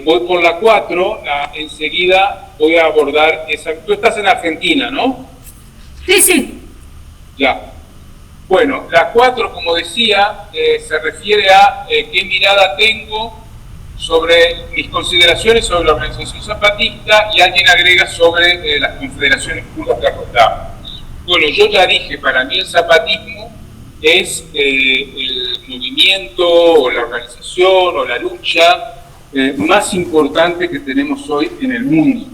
Voy por la 4, enseguida voy a abordar esa. Tú estás en Argentina, ¿no? Sí. Ya. Bueno, la 4, como decía, se refiere a qué mirada tengo sobre mis consideraciones sobre la organización zapatista, y alguien agrega sobre las confederaciones kurdas que acotaban. Bueno, yo ya dije, para mí el zapatismo es el movimiento o la organización o la lucha más importante que tenemos hoy en el mundo,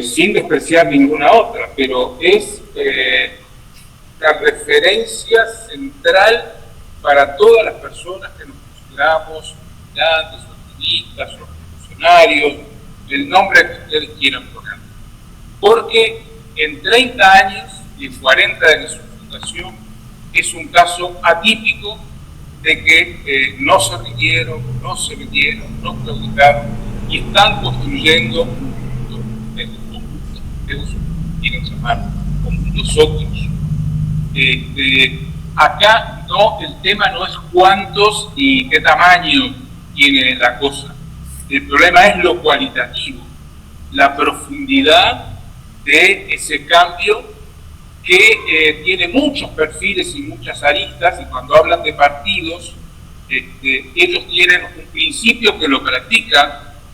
sin despreciar ninguna otra, pero es la referencia central para todas las personas que nos consideramos militantes, activistas, o funcionarios, el nombre que ustedes quieran poner. Porque en 30 años y en 40 de su fundación es un caso atípico de que no se rindieron, no se vendieron, no claudicaron y están construyendo un mundo de conjuntos que ustedes quieren llamar como nosotros. Acá no, el tema no es cuántos y qué tamaño tiene la cosa. El problema es lo cualitativo, la profundidad de ese cambio que tiene muchos perfiles y muchas aristas, y cuando hablan de partidos, ellos tienen un principio que lo practican,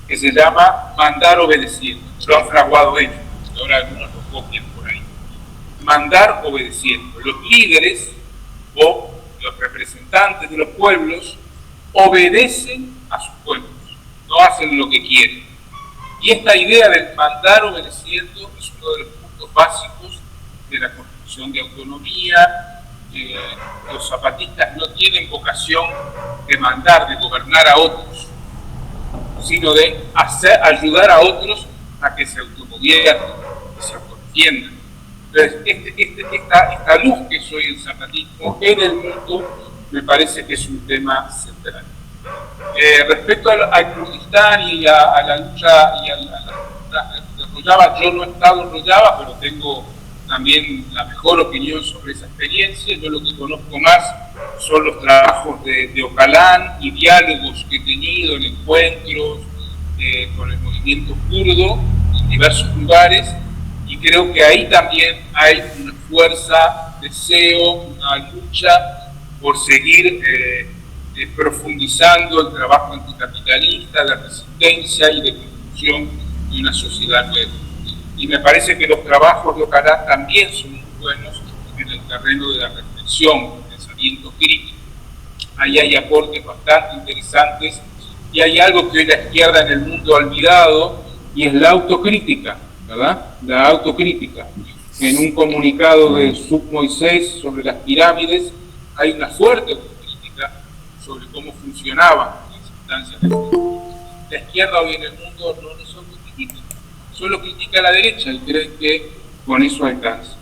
que se llama mandar obedeciendo. Lo han fraguado ellos, ahora algunos lo copian por ahí. Mandar obedeciendo. Los líderes o los representantes de los pueblos obedecen a sus pueblos, no hacen lo que quieren. Y esta idea del mandar obedeciendo es uno de los puntos básicos de la construcción de autonomía. Los zapatistas no tienen vocación de mandar, de gobernar a otros, sino de ayudar a otros a que se autogobiernen, que se autodefiendan. Entonces, esta luz que es hoy el zapatismo en el mundo me parece que es un tema central. Respecto al Kurdistán y a la lucha y a la Rojava, yo no he estado en Rojava, pero tengo también la mejor opinión sobre esa experiencia. Yo lo que conozco más son los trabajos de Öcalan y diálogos que he tenido en encuentros con el movimiento kurdo en diversos lugares, y y creo que ahí también hay una fuerza, deseo, una lucha por seguir profundizando el trabajo anticapitalista, de resistencia y de construcción de una sociedad nueva. Y me parece que los trabajos de Ojalá también son muy buenos en el terreno de la reflexión, del pensamiento crítico. Ahí hay aportes bastante interesantes y hay algo que hoy la izquierda en el mundo ha olvidado, y es la autocrítica, ¿verdad? La autocrítica. En un comunicado de Submoisés sobre las pirámides hay una fuerte autocrítica sobre cómo funcionaban las instancias de la izquierda hoy en el mundo no es autocrítica, solo critica a la derecha y creen que con eso alcanza.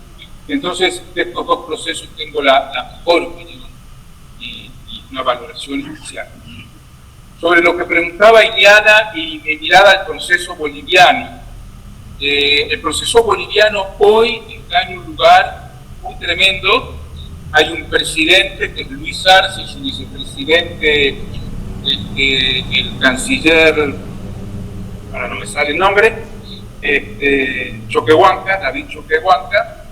Entonces, de estos dos procesos tengo la mejor opinión y una valoración especial. Sobre lo que preguntaba Iliana y mi mirada al proceso boliviano. El proceso boliviano hoy está en un lugar muy tremendo. Hay un presidente que es Luis Arce y su vicepresidente, el canciller, ahora no me sale el nombre, Choquehuanca, David Choquehuanca,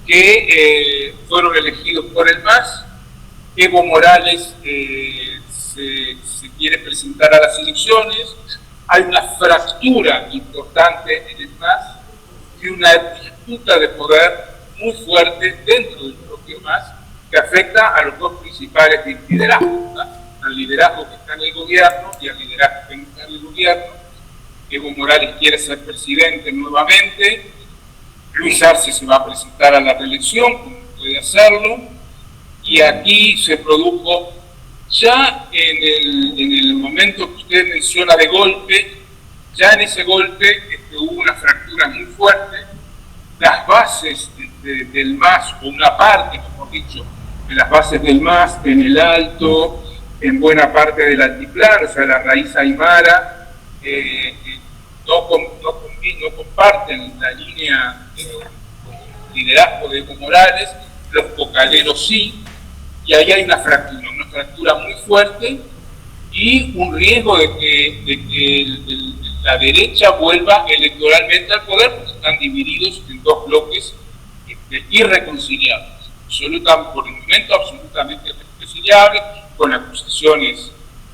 que fueron elegidos por el MAS. Evo Morales se quiere presentar a las elecciones. Hay una fractura importante en el MAS y una disputa de poder muy fuerte dentro del propio MAS que afecta a los dos principales liderazgos, ¿verdad? Al liderazgo que está en el gobierno y al liderazgo que no está en el gobierno. Evo Morales quiere ser presidente nuevamente. Luis Arce se va a presentar a la reelección, como puede hacerlo. Y aquí se produjo, ya en el momento que usted menciona de golpe, ya en ese golpe hubo una fractura muy fuerte. Las bases del MAS, o una parte, mejor dicho, de las bases del MAS, en el Alto, en buena parte del altiplano, o sea, la raíz aymara, no comparten la línea de liderazgo de Evo Morales, los cocaleros sí. Y ahí hay una fractura muy fuerte y un riesgo de que la derecha vuelva electoralmente al poder, porque están divididos en dos bloques irreconciliables, por el momento absolutamente irreconciliables, con acusaciones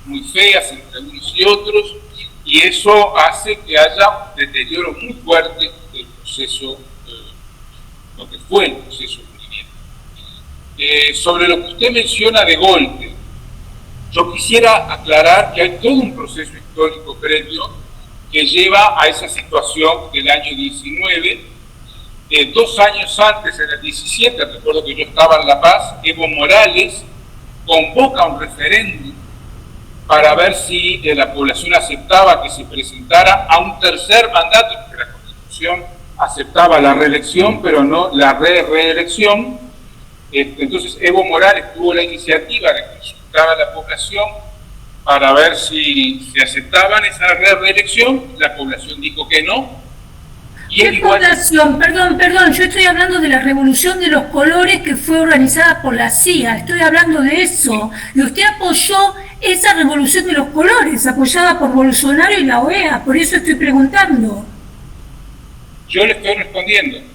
muy feas entre unos y otros, y eso hace que haya un deterioro muy fuerte del proceso, lo que fue el proceso. Sobre lo que usted menciona de golpe, yo quisiera aclarar que hay todo un proceso histórico previo que lleva a esa situación del año 19. 2 años antes, en el 17, recuerdo que yo estaba en La Paz, Evo Morales convoca un referéndum para ver si la población aceptaba que se presentara a un tercer mandato, porque la Constitución aceptaba la reelección, pero no la reelección. Entonces Evo Morales tuvo la iniciativa de consultar a la población para ver si se aceptaban esa reelección. La población dijo que no. Y ¿Qué población? Perdón, yo estoy hablando de la Revolución de los Colores que fue organizada por la CIA, estoy hablando de eso. Y usted apoyó esa Revolución de los Colores, apoyada por Bolsonaro y la OEA, por eso estoy preguntando. Yo le estoy respondiendo.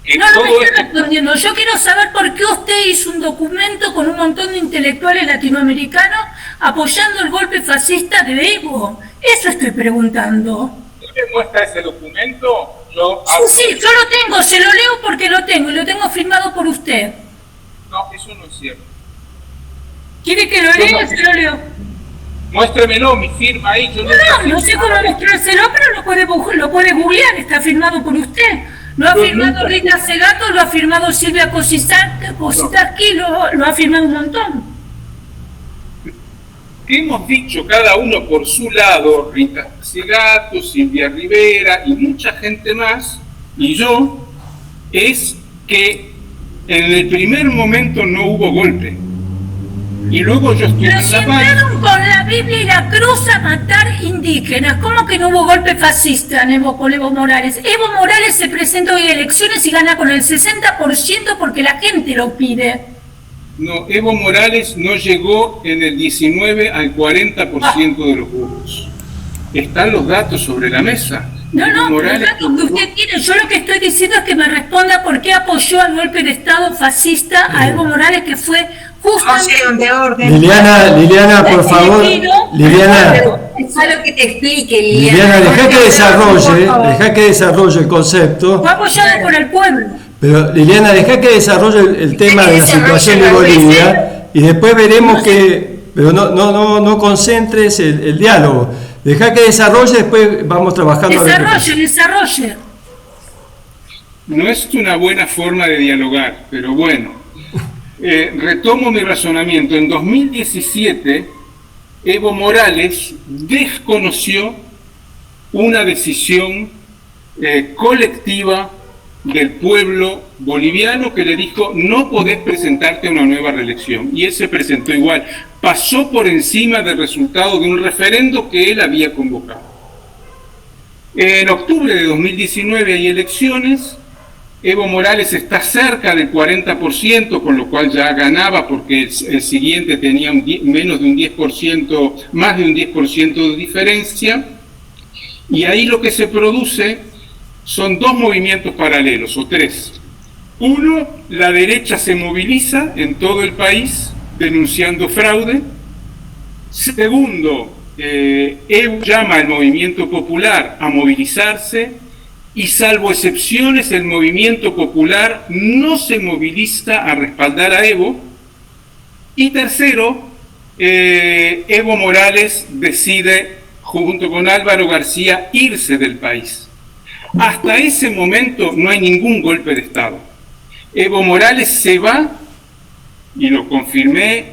No me estoy respondiendo. Yo quiero saber por qué usted hizo un documento con un montón de intelectuales latinoamericanos apoyando el golpe fascista de Evo. Eso estoy preguntando. ¿Me muestra ese documento? Sí, yo lo tengo. Se lo leo porque lo tengo y lo tengo firmado por usted. No, eso no es cierto. ¿Quiere que lo lea? Se lo leo. Muéstremelo, mi firma ahí. No sé cómo mostrárselo, pero lo puede googlear. Está firmado por usted. Lo ha firmado Rita Segato, lo ha firmado Silvia Kositaski, lo ha firmado un montón. Hemos dicho cada uno por su lado, Rita Segato, Silvia Rivera y mucha gente más, y yo, es que en el primer momento no hubo golpe. Y luego yo estoy Pero si entraron con la Biblia y la cruz a matar indígenas, ¿cómo que no hubo golpe fascista con Evo Morales? Evo Morales se presenta hoy a elecciones y gana con el 60% porque la gente lo pide. No, Evo Morales no llegó en el 19 al 40% de los votos. Están los datos sobre la mesa. No, Morales, lo que usted quiere. Yo lo que estoy diciendo es que me responda por qué apoyó al golpe de Estado fascista a Evo Morales, que fue justamente... de orden. Liliana, por favor, Liliana, Es algo que te explique, Liliana, deja que desarrolle el concepto. Fue apoyado por el pueblo. Pero Liliana, deja que desarrolle el tema de la situación de Bolivia y después veremos que, pero no concentres el diálogo. Deja que desarrolle, después vamos trabajando. Desarrolle. no es una buena forma de dialogar, pero bueno. Retomo mi razonamiento. En 2017, Evo Morales desconoció una decisión colectiva del pueblo boliviano que le dijo: no podés presentarte a una nueva reelección. Y él se presentó igual. Pasó por encima del resultado de un referendo que él había convocado. En octubre de 2019 hay elecciones. Evo Morales está cerca del 40%, con lo cual ya ganaba, porque el siguiente tenía menos de un 10%, más de un 10% de diferencia. Y ahí lo que se produce son dos movimientos paralelos, o tres. Uno, la derecha se moviliza en todo el país denunciando fraude. Segundo, Evo llama al movimiento popular a movilizarse. Y salvo excepciones, el movimiento popular no se moviliza a respaldar a Evo. Y tercero, Evo Morales decide, junto con Álvaro García, irse del país. Hasta ese momento no hay ningún golpe de Estado. Evo Morales se va, y lo confirmé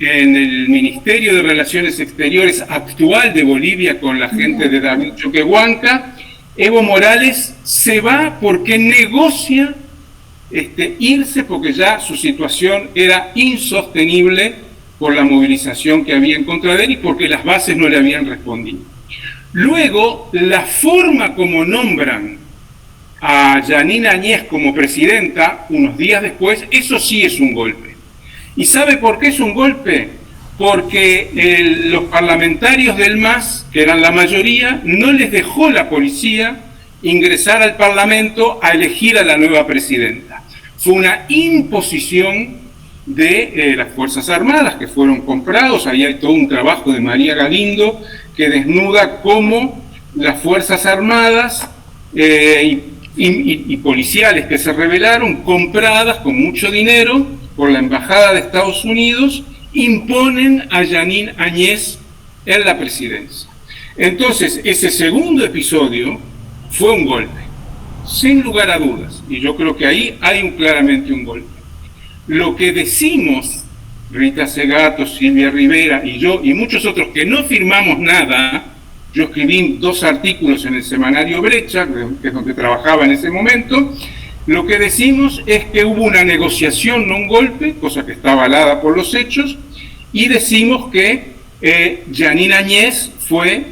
en el Ministerio de Relaciones Exteriores actual de Bolivia con la gente de David Choquehuanca. Evo Morales se va porque negocia irse, porque ya su situación era insostenible por la movilización que había en contra de él y porque las bases no le habían respondido. Luego, la forma como nombran a Yanine Áñez como presidenta, unos días después, eso sí es un golpe. ¿Y sabe por qué es un golpe? Porque los parlamentarios del MAS, que eran la mayoría, no les dejó la policía ingresar al Parlamento a elegir a la nueva presidenta. Fue una imposición de las Fuerzas Armadas, que fueron comprados. Ahí hay todo un trabajo de María Galindo que desnuda cómo las Fuerzas Armadas y policiales que se rebelaron, compradas con mucho dinero por la Embajada de Estados Unidos, imponen a Yanine Áñez en la presidencia. Entonces, ese segundo episodio fue un golpe, sin lugar a dudas, y yo creo que ahí hay claramente un golpe. Lo que decimos, Rita Segato, Silvia Rivera y yo, y muchos otros que no firmamos nada, yo escribí 2 artículos en el semanario Brecha, que es donde trabajaba en ese momento. Lo que decimos es que hubo una negociación, no un golpe, cosa que está avalada por los hechos, y decimos que Yanine Áñez fue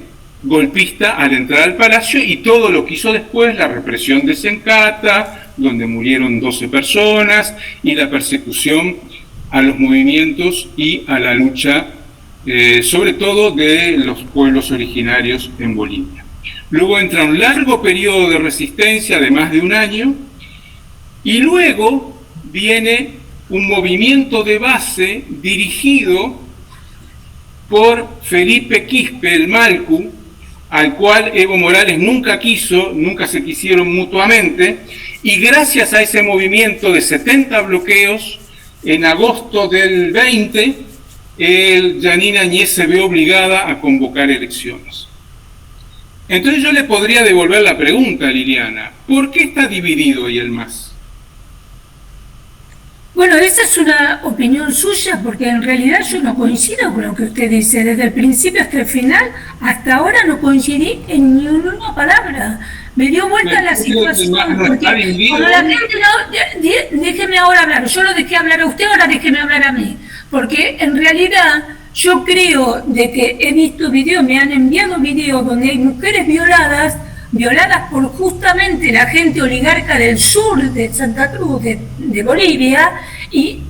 golpista al entrar al palacio, y todo lo que hizo después, la represión de Sencata, donde murieron 12 personas, y la persecución a los movimientos y a la lucha, sobre todo de los pueblos originarios en Bolivia. Luego entra un largo periodo de resistencia de más de un año, y luego viene un movimiento de base dirigido por Felipe Quispe, el Malcu, al cual Evo Morales nunca se quisieron mutuamente, y gracias a ese movimiento de 70 bloqueos, en agosto del 20, Yanine Áñez se ve obligada a convocar elecciones. Entonces yo le podría devolver la pregunta, Liliana: ¿por qué está dividido hoy el MAS? Bueno, esa es una opinión suya, porque en realidad yo no coincido con lo que usted dice. Desde el principio hasta el final, hasta ahora no coincidí en ni una palabra. Me dio vuelta la situación. Porque como la gente no... Déjeme ahora hablar. Yo lo dejé hablar a usted, ahora déjeme hablar a mí. Porque en realidad yo creo de que he visto videos, me han enviado videos donde hay mujeres violadas violadas por justamente la gente oligarca del sur de Santa Cruz, de Bolivia, y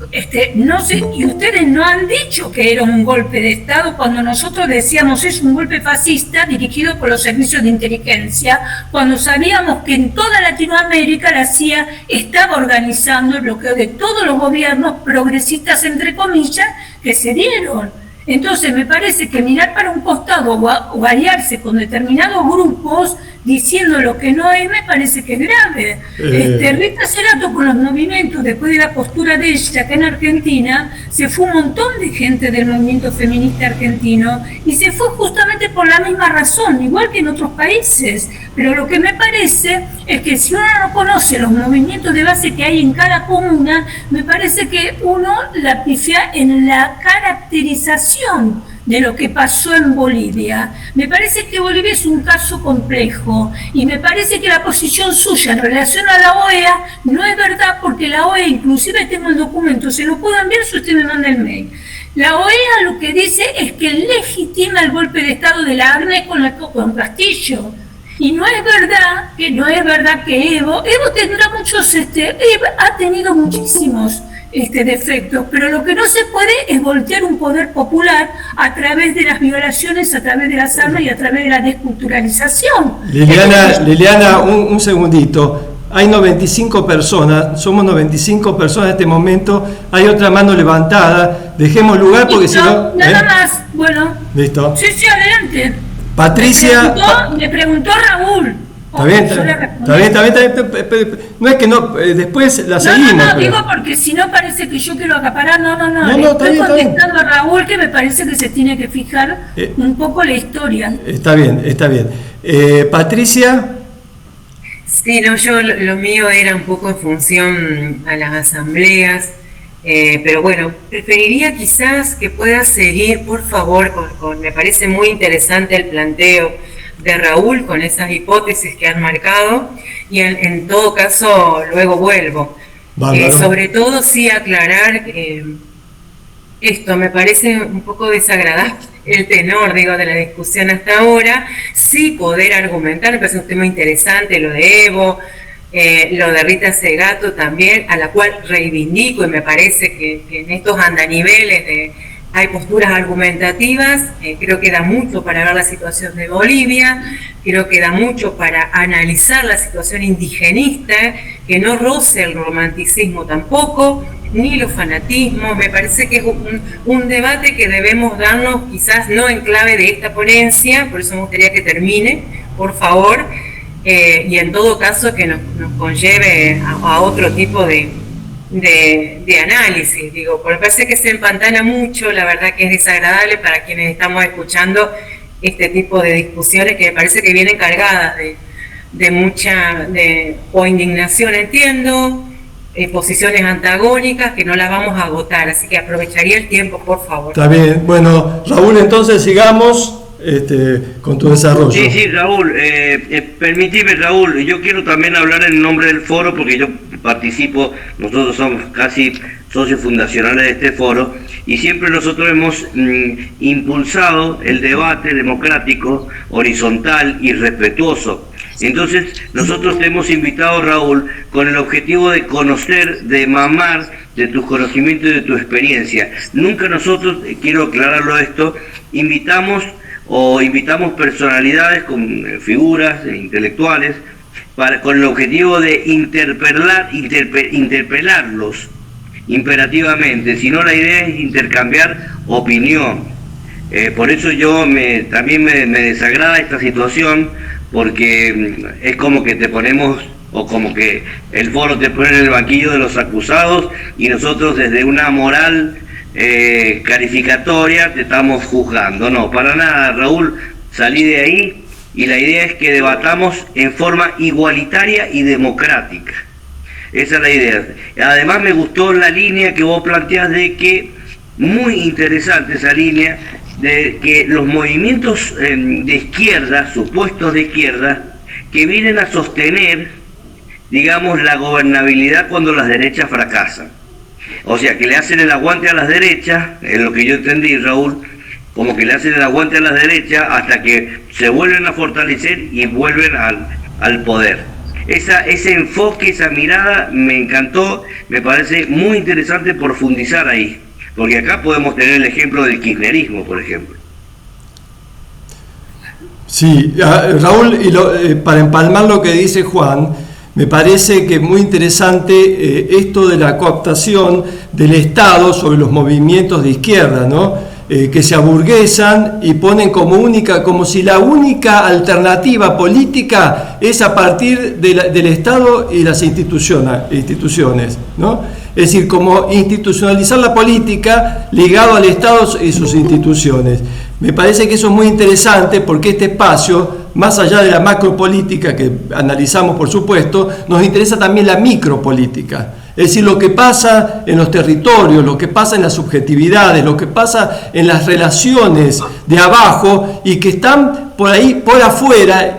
no sé, y ustedes no han dicho que era un golpe de Estado cuando nosotros decíamos es un golpe fascista dirigido por los servicios de inteligencia, cuando sabíamos que en toda Latinoamérica la CIA estaba organizando el bloqueo de todos los gobiernos progresistas, entre comillas, que se dieron. Entonces me parece que mirar para un costado o aliarse con determinados grupos diciendo lo que no es, me parece que es grave. Rita Cerato, con los movimientos, después de la postura de ella acá en Argentina, se fue un montón de gente del movimiento feminista argentino y se fue justamente por la misma razón, igual que en otros países. Pero lo que me parece es que si uno no conoce los movimientos de base que hay en cada comuna, me parece que uno la pifia en la caracterización de lo que pasó en Bolivia. Me parece que Bolivia es un caso complejo y me parece que la posición suya en relación a la OEA no es verdad, porque la OEA, inclusive tengo el documento, se lo puedo enviar si usted me manda el mail. La OEA lo que dice es que legitima el golpe de Estado de la ARNE con Castillo. Y no es verdad que Evo tendrá muchos, ha tenido muchísimos defectos, pero lo que no se puede es voltear un poder popular a través de las violaciones, a través de las armas y a través de la desculturalización. Liliana, un segundito. Hay 95 personas, somos 95 personas en este momento, hay otra mano levantada, dejemos lugar porque si no... Nada más, bueno. Listo. Sí, adelante. Patricia... Me preguntó Raúl. Está bien. No es que no, después la seguimos. No, digo porque si no parece que yo quiero acaparar. No, estoy contestando a Raúl, que me parece que se tiene que fijar un poco la historia. Está bien. Patricia. Sí, no, yo lo mío era un poco en función a las asambleas, pero bueno, preferiría quizás que pueda seguir, por favor, me parece muy interesante el planteo de Raúl con esas hipótesis que han marcado, y en todo caso luego vuelvo. Sobre todo sí aclarar esto, me parece un poco desagradable el tenor, de la discusión hasta ahora, sí poder argumentar, me parece un tema interesante, lo de Evo, lo de Rita Segato también, a la cual reivindico, y me parece que en estos andaniveles hay posturas argumentativas, creo que da mucho para ver la situación de Bolivia, creo que da mucho para analizar la situación indigenista, que no roce el romanticismo tampoco, ni los fanatismos. Me parece que es un debate que debemos darnos, quizás no en clave de esta ponencia, por eso me gustaría que termine, por favor, y en todo caso que nos conlleve a otro tipo de análisis, porque parece que se empantana mucho, la verdad que es desagradable para quienes estamos escuchando este tipo de discusiones que me parece que vienen cargadas de mucha o indignación, entiendo, posiciones antagónicas que no las vamos a agotar, así que aprovecharía el tiempo, por favor. Está bien, bueno, Raúl, entonces sigamos con tu desarrollo. Sí, Raúl, permitime, Raúl, yo quiero también hablar en nombre del foro, porque yo participo, nosotros somos casi socios fundacionales de este foro, y siempre nosotros hemos impulsado el debate democrático, horizontal y respetuoso. Entonces nosotros te hemos invitado, Raúl, con el objetivo de conocer, de mamar de tus conocimientos y de tu experiencia. Nunca nosotros, quiero aclararlo esto, invitamos personalidades con figuras intelectuales con el objetivo de interpelarlos imperativamente, sino la idea es intercambiar opinión. Por eso también me desagrada esta situación, porque es como que te ponemos, o como que el foro te pone en el banquillo de los acusados y nosotros desde una moral calificatoria te estamos juzgando. No, para nada, Raúl, salí de ahí, y la idea es que debatamos en forma igualitaria y democrática. Esa es la idea. Además me gustó la línea que vos planteás muy interesante esa línea, de que los movimientos de izquierda, supuestos de izquierda, que vienen a sostener, digamos, la gobernabilidad cuando las derechas fracasan. O sea, que le hacen el aguante a las derechas, es lo que yo entendí, Raúl, como que le hacen el aguante a la derecha hasta que se vuelven a fortalecer y vuelven al poder. Ese enfoque, esa mirada me encantó, me parece muy interesante profundizar ahí, porque acá podemos tener el ejemplo del kirchnerismo, por ejemplo. Sí, Raúl, para empalmar lo que dice Juan, me parece que es muy interesante esto de la cooptación del Estado sobre los movimientos de izquierda, ¿no? Que se aburguesan y ponen como si la única alternativa política es a partir del Estado y las instituciones, ¿no? Es decir, como institucionalizar la política ligado al Estado y sus instituciones. Me parece que eso es muy interesante porque este espacio, más allá de la macropolítica que analizamos por supuesto, nos interesa también la micropolítica. Es decir, lo que pasa en los territorios, lo que pasa en las subjetividades, lo que pasa en las relaciones de abajo y que están por ahí, por afuera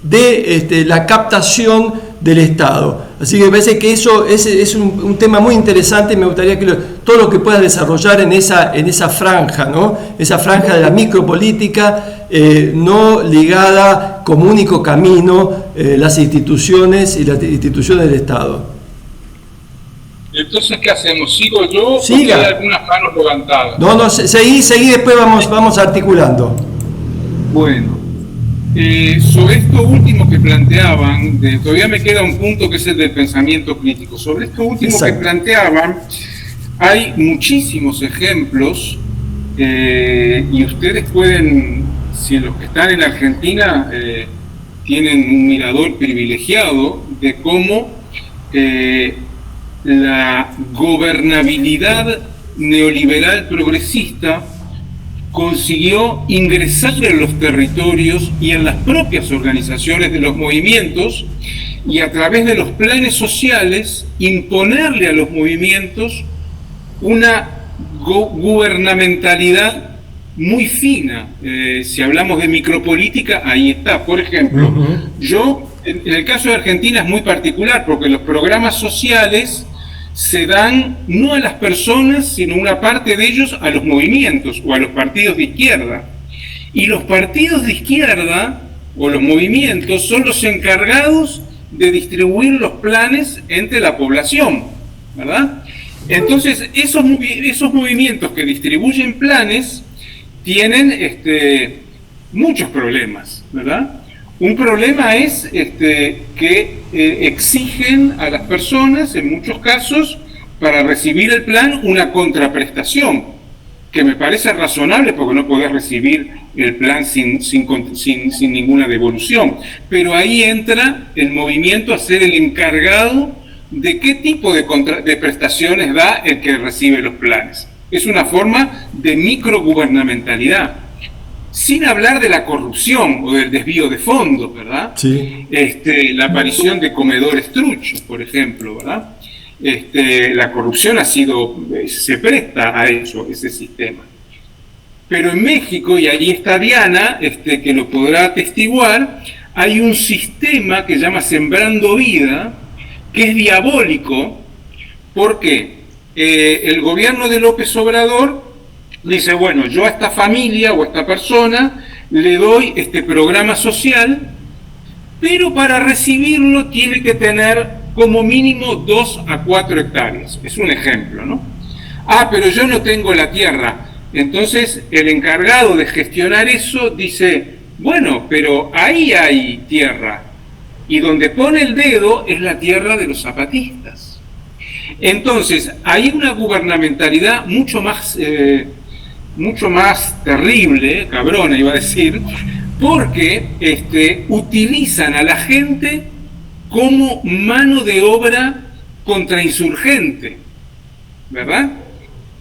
de la captación del Estado. Así que me parece que eso es un tema muy interesante y me gustaría que todo lo que puedas desarrollar en esa franja, ¿no? Esa franja de la micropolítica no ligada como único camino las instituciones y las instituciones del Estado. Entonces, ¿qué hacemos? ¿Sigo yo? Siga. ¿O hay algunas manos levantadas? No, seguí, después vamos articulando. Bueno, sobre esto último que planteaban, todavía me queda un punto que es el del pensamiento crítico. Sobre esto último Exacto. que planteaban, hay muchísimos ejemplos y ustedes pueden, si los que están en Argentina tienen un mirador privilegiado de cómo la gobernabilidad neoliberal progresista consiguió ingresar en los territorios y en las propias organizaciones de los movimientos y a través de los planes sociales imponerle a los movimientos una gubernamentalidad muy fina. Si hablamos de micropolítica, ahí está. Por ejemplo, yo, en el caso de Argentina es muy particular porque los programas sociales se dan no a las personas, sino una parte de ellos a los movimientos o a los partidos de izquierda. Y los partidos de izquierda o los movimientos son los encargados de distribuir los planes entre la población, ¿verdad? Entonces, esos movimientos que distribuyen planes tienen muchos problemas, ¿verdad? Un problema es que exigen a las personas, en muchos casos, para recibir el plan, una contraprestación, que me parece razonable porque no podés recibir el plan sin ninguna devolución. Pero ahí entra el movimiento a ser el encargado de qué tipo de prestaciones da el que recibe los planes. Es una forma de microgubernamentalidad. Sin hablar de la corrupción o del desvío de fondos, ¿verdad? Sí. La aparición de comedores truchos, por ejemplo, ¿verdad? La corrupción se presta a eso, ese sistema. Pero en México, y ahí está Diana, que lo podrá atestiguar, hay un sistema que se llama Sembrando Vida, que es diabólico, porque el gobierno de López Obrador dice, bueno, yo a esta familia o a esta persona le doy este programa social, pero para recibirlo tiene que tener como mínimo 2 a 4 hectáreas. Es un ejemplo, ¿no? Pero yo no tengo la tierra. Entonces el encargado de gestionar eso dice, bueno, pero ahí hay tierra. Y donde pone el dedo es la tierra de los zapatistas. Entonces hay una gubernamentalidad mucho más terrible, cabrona iba a decir, porque utilizan a la gente como mano de obra contrainsurgente, ¿verdad?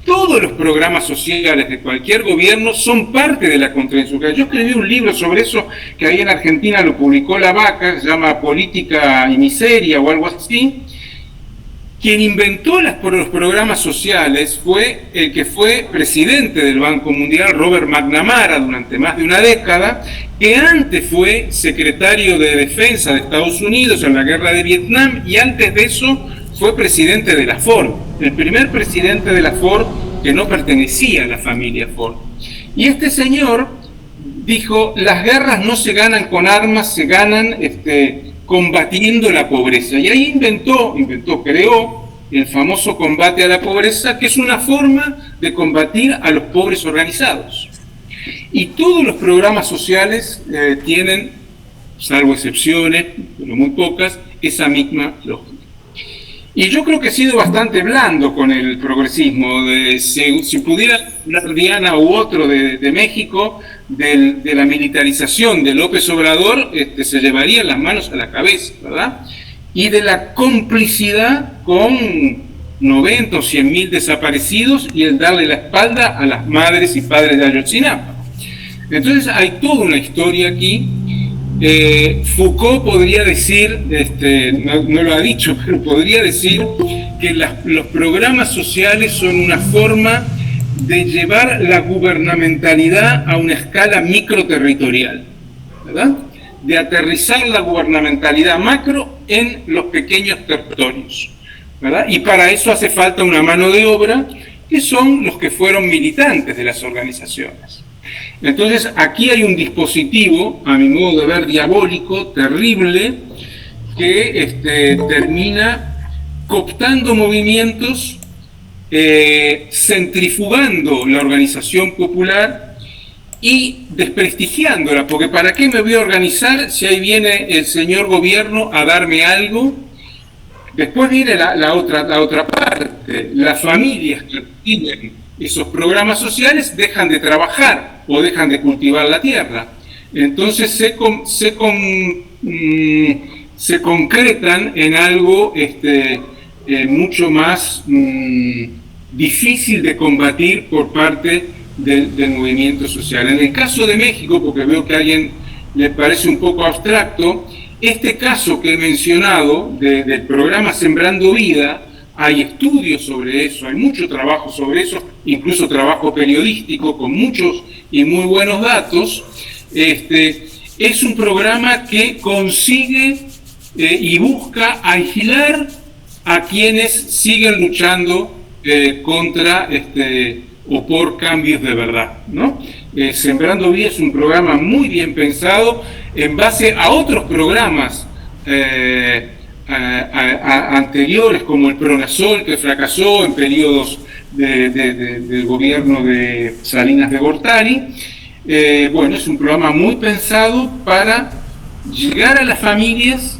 Todos los programas sociales de cualquier gobierno son parte de la contrainsurgencia. Yo escribí un libro sobre eso que ahí en Argentina lo publicó La Vaca, se llama Política y Miseria o algo así. Quien inventó los programas sociales fue el que fue presidente del Banco Mundial, Robert McNamara, durante más de una década, que antes fue secretario de Defensa de Estados Unidos en la guerra de Vietnam y antes de eso fue presidente de la Ford, el primer presidente de la Ford que no pertenecía a la familia Ford. Y este señor dijo, las guerras no se ganan con armas, se ganan combatiendo la pobreza. Y ahí creó el famoso combate a la pobreza, que es una forma de combatir a los pobres organizados. Y todos los programas sociales tienen, salvo excepciones, pero muy pocas, esa misma lógica. Y yo creo que he sido bastante blando con el progresismo. Si pudiera hablar Diana u otro de México, de la militarización de López Obrador, se llevarían las manos a la cabeza, ¿verdad? Y de la complicidad con 90 o 100.000 desaparecidos y el darle la espalda a las madres y padres de Ayotzinapa. Entonces hay toda una historia aquí. Foucault podría decir, no lo ha dicho, pero podría decir que los programas sociales son una forma de llevar la gubernamentalidad a una escala microterritorial, ¿verdad? De aterrizar la gubernamentalidad macro en los pequeños territorios, ¿verdad? Y para eso hace falta una mano de obra, que son los que fueron militantes de las organizaciones. Entonces aquí hay un dispositivo, a mi modo de ver, diabólico, terrible, que termina cooptando movimientos, centrifugando la organización popular y desprestigiándola, porque ¿para qué me voy a organizar si ahí viene el señor gobierno a darme algo? Después viene la otra parte, las familias que tienen esos programas sociales dejan de trabajar o dejan de cultivar la tierra. Entonces se concretan en algo mucho más difícil de combatir por parte del movimiento social. En el caso de México, porque veo que a alguien le parece un poco abstracto, este caso que he mencionado del programa Sembrando Vida, hay estudios sobre eso, hay mucho trabajo sobre eso, incluso trabajo periodístico con muchos y muy buenos datos. Es un programa que consigue y busca aislar a quienes siguen luchando contra o por cambios de verdad, ¿no? Sembrando Vida es un programa muy bien pensado en base a otros programas anteriores, como el Pronasol, que fracasó en periodos del gobierno de Salinas de Gortari. Bueno, es un programa muy pensado para llegar a las familias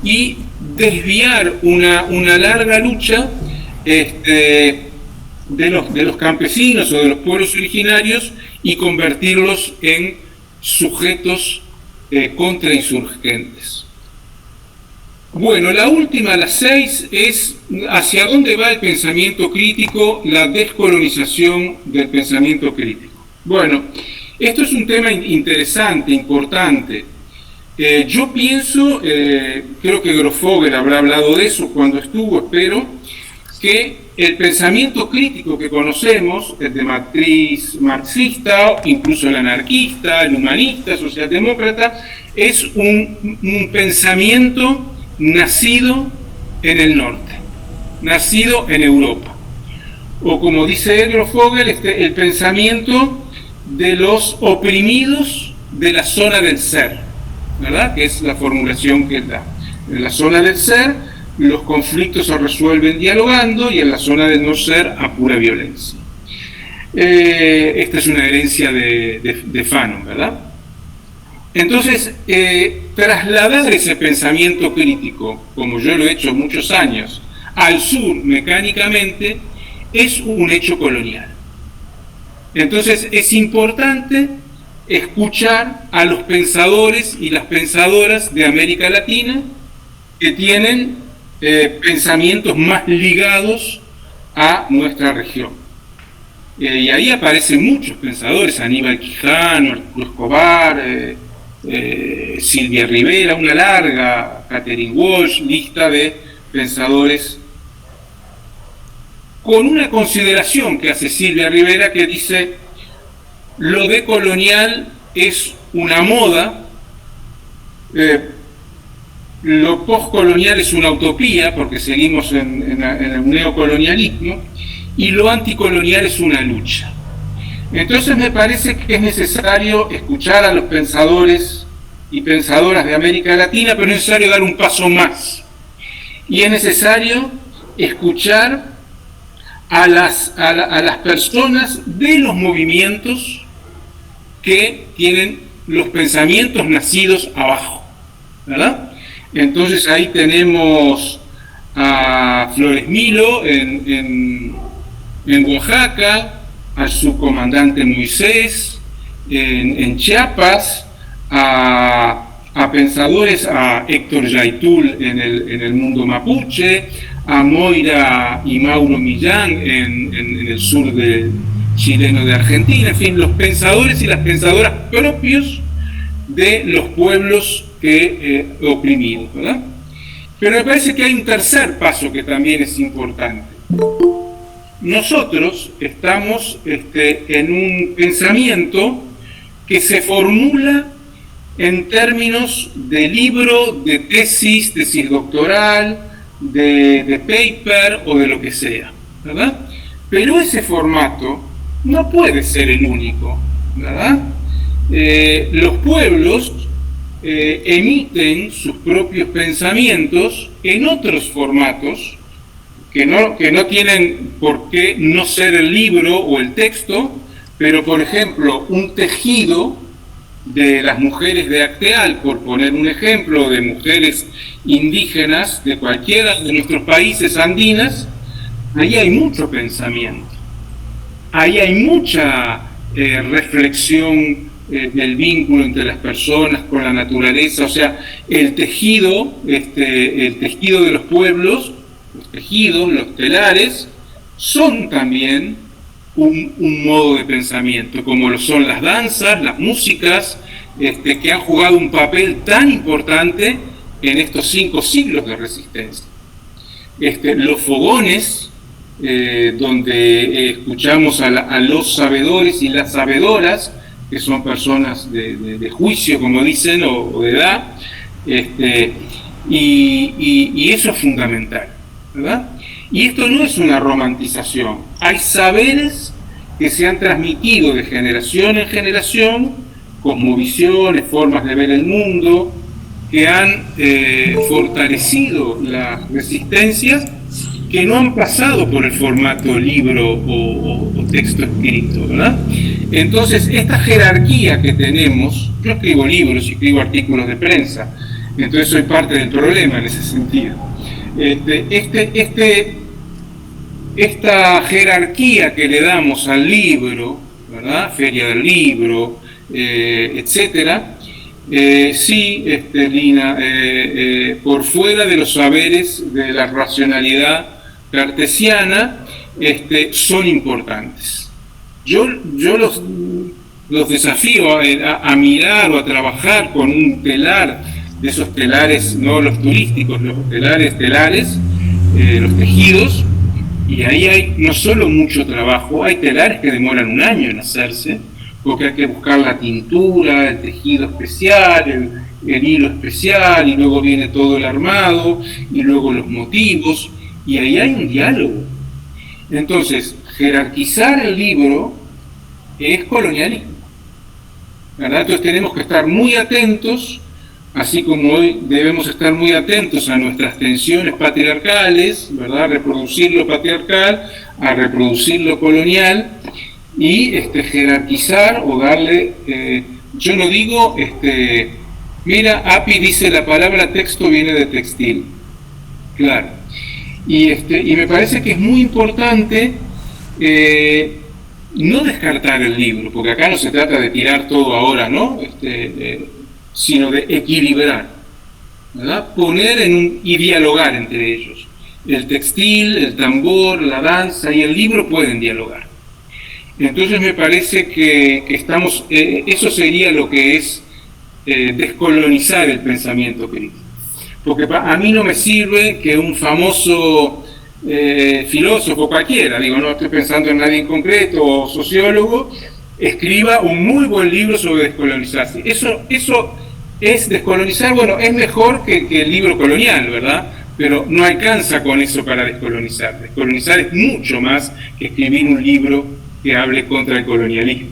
y desviar una larga lucha de los campesinos o de los pueblos originarios y convertirlos en sujetos contrainsurgentes. Bueno, la última, la 6, es hacia dónde va el pensamiento crítico, la descolonización del pensamiento crítico. Bueno, esto es un tema interesante, importante. Yo pienso, creo que Grofogel habrá hablado de eso cuando estuvo, espero, que el pensamiento crítico que conocemos, el de matriz marxista, incluso el anarquista, el humanista, socialdemócrata, es un pensamiento nacido en el norte, nacido en Europa. O como dice Grofogel, el pensamiento de los oprimidos de la zona del ser, ¿verdad? Que es la formulación que él da. En la zona del ser, los conflictos se resuelven dialogando, y en la zona del no ser, a pura violencia. Esta es una herencia de Fanon, ¿verdad? Entonces, trasladar ese pensamiento crítico, como yo lo he hecho muchos años, al sur mecánicamente, es un hecho colonial. Entonces, es importante escuchar a los pensadores y las pensadoras de América Latina que tienen pensamientos más ligados a nuestra región. Y ahí aparecen muchos pensadores: Aníbal Quijano, Arturo Escobar, Silvia Rivera, una larga, Catherine Walsh, lista de pensadores, con una consideración que hace Silvia Rivera, que dice: lo decolonial es una moda, lo postcolonial es una utopía, porque seguimos en el neocolonialismo, y lo anticolonial es una lucha. Entonces me parece que es necesario escuchar a los pensadores y pensadoras de América Latina, pero es necesario dar un paso más. Y es necesario escuchar a las personas de los movimientos que tienen los pensamientos nacidos abajo, ¿verdad? Entonces ahí tenemos a Flores Milo en Oaxaca, al subcomandante Moisés en Chiapas, a pensadores, a Héctor Yaitul en el mundo mapuche, a Moira y Mauro Millán en el sur chileno de Argentina, en fin, los pensadores y las pensadoras propios de los pueblos oprimidos, ¿verdad? Pero me parece que hay un tercer paso que también es importante. Nosotros estamos en un pensamiento que se formula en términos de libro, de tesis doctoral, de paper o de lo que sea, ¿verdad? Pero ese formato no puede ser el único, ¿verdad? Los pueblos emiten sus propios pensamientos en otros formatos que no tienen por qué no ser el libro o el texto, pero por ejemplo un tejido de las mujeres de Acteal, por poner un ejemplo, de mujeres indígenas de cualquiera de nuestros países andinas, ahí hay mucho pensamiento, ahí hay mucha reflexión del vínculo entre las personas con la naturaleza, o sea, el tejido de los pueblos, los tejidos, los telares, son también un modo de pensamiento, como lo son las danzas, las músicas, que han jugado un papel tan importante en estos 5 siglos de resistencia. Los fogones, donde escuchamos a los sabedores y las sabedoras, que son personas de juicio, como dicen, o de edad, y eso es fundamental, ¿verdad? Y esto no es una romantización. Hay saberes que se han transmitido de generación en generación, cosmovisiones, formas de ver el mundo, que han fortalecido las resistencias, que no han pasado por el formato libro o texto escrito, ¿verdad? Entonces, esta jerarquía que tenemos, yo escribo libros y escribo artículos de prensa, entonces soy parte del problema en ese sentido. Esta jerarquía que le damos al libro, ¿verdad? Feria del libro, etcétera, sí, Lina, por fuera de los saberes de la racionalidad cartesiana, son importantes. Yo los desafío a mirar o a trabajar con un telar, de esos telares, no los turísticos, los telares, los tejidos, y ahí hay no solo mucho trabajo, hay telares que demoran un año en hacerse, porque hay que buscar la tintura, el tejido especial, el hilo especial, y luego viene todo el armado, y luego los motivos, y ahí hay un diálogo. Entonces, jerarquizar el libro es colonialismo, ¿verdad? Entonces tenemos que estar muy atentos, así como hoy debemos estar muy atentos a nuestras tensiones patriarcales, ¿verdad? A reproducir lo patriarcal, a reproducir lo colonial, y jerarquizar o darle, yo no digo, mira, Api dice la palabra texto viene de textil, claro, y me parece que es muy importante no descartar el libro, porque acá no se trata de tirar todo ahora, ¿no? Sino de equilibrar, ¿verdad? Poner y dialogar entre ellos. El textil, el tambor, la danza y el libro pueden dialogar. Entonces me parece que estamos, eso sería lo que es descolonizar el pensamiento crítico. Porque a mí no me sirve que un famoso filósofo cualquiera, digo, no estoy pensando en nadie en concreto, o sociólogo, escriba un muy buen libro sobre descolonizarse. Eso es descolonizar, bueno, es mejor que el libro colonial, ¿verdad? Pero no alcanza con eso para descolonizar. Descolonizar es mucho más que escribir un libro que hable contra el colonialismo.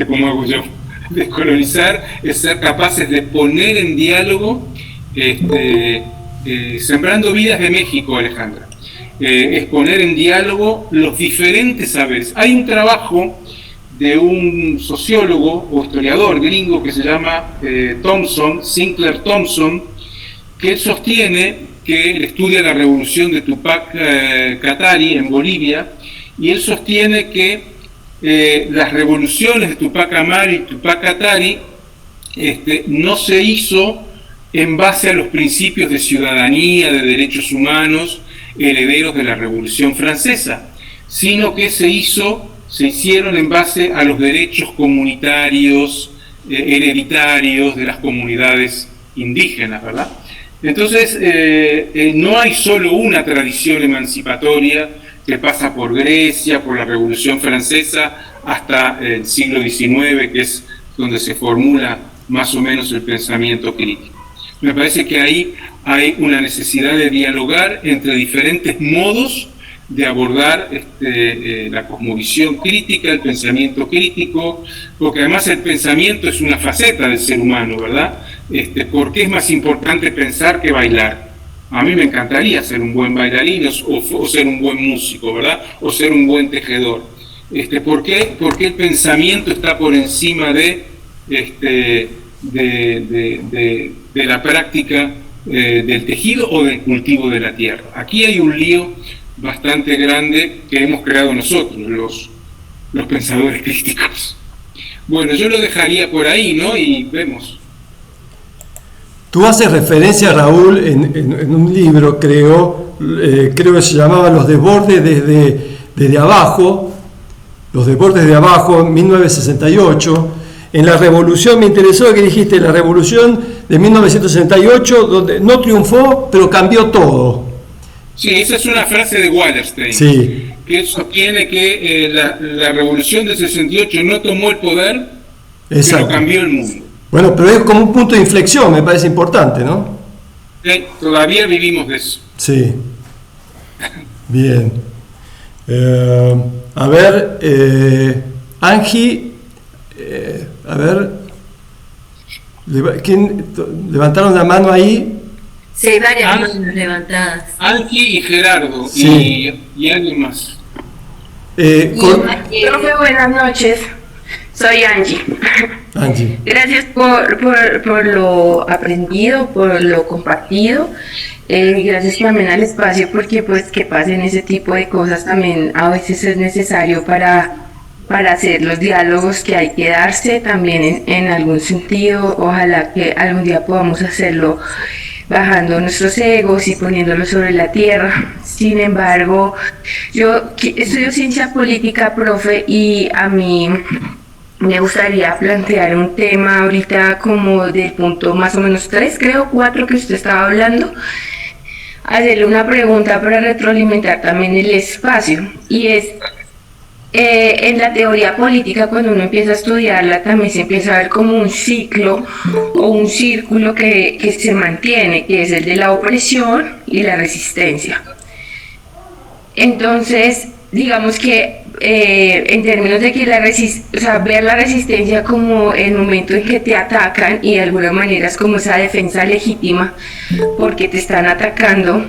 ¿Cómo hago yo? Descolonizar es ser capaces de poner en diálogo, Sembrando Vidas de México, Alejandra, es poner en diálogo los diferentes saberes. Hay un trabajo de un sociólogo o historiador gringo que se llama Sinclair Thompson, que él sostiene que él estudia la revolución de Tupac Katari en Bolivia, y él sostiene que las revoluciones de Tupac Amaru y Tupac Katari no se hizo en base a los principios de ciudadanía, de derechos humanos, herederos de la Revolución Francesa, sino que se hicieron en base a los derechos comunitarios, hereditarios de las comunidades indígenas, ¿verdad? Entonces, no hay solo una tradición emancipatoria que pasa por Grecia, por la Revolución Francesa, hasta el siglo XIX, que es donde se formula más o menos el pensamiento crítico. Me parece que ahí hay una necesidad de dialogar entre diferentes modos de abordar la cosmovisión crítica, el pensamiento crítico, porque además el pensamiento es una faceta del ser humano, ¿verdad? ¿Por qué es más importante pensar que bailar? A mí me encantaría ser un buen bailarín o ser un buen músico, ¿verdad? O ser un buen tejedor. ¿Por qué? Porque el pensamiento está por encima de la práctica del tejido o del cultivo de la tierra. Aquí hay un lío bastante grande que hemos creado nosotros, los pensadores críticos. Bueno, yo lo dejaría por ahí, ¿no? Y vemos. Tú haces referencia, Raúl, en un libro, creo que se llamaba Los desbordes desde abajo, Los desbordes de abajo, 1968. En la revolución, me interesó que dijiste, la revolución de 1968, donde no triunfó, pero cambió todo. Sí, esa es una frase de Wallerstein, sí, que sostiene que la revolución del 68 no tomó el poder, pero cambió el mundo. Bueno, pero es como un punto de inflexión, me parece importante, ¿no? Todavía vivimos de eso. Sí. Bien. A ver, Angie, a ver, ¿quién levantaron la mano ahí? Sí, hay varias manos levantadas. Angie y Gerardo, sí. y alguien más. Profe, buenas noches. Soy Angie. Angie. Gracias por lo aprendido, por lo compartido. Gracias también al espacio, porque pues que pasen ese tipo de cosas también a veces es necesario para hacer los diálogos que hay que darse también en algún sentido. Ojalá que algún día podamos hacerlo bajando nuestros egos y poniéndolos sobre la tierra. Sin embargo, yo estudio ciencia política, profe, y a mí me gustaría plantear un tema ahorita como del punto más o menos 3, creo, 4 que usted estaba hablando, hacerle una pregunta para retroalimentar también el espacio, y es, en la teoría política, cuando uno empieza a estudiarla, también se empieza a ver como un ciclo o un círculo que se mantiene, que es el de la opresión y la resistencia. Entonces, digamos que en términos de que ver la resistencia como el momento en que te atacan, y de alguna manera es como esa defensa legítima porque te están atacando,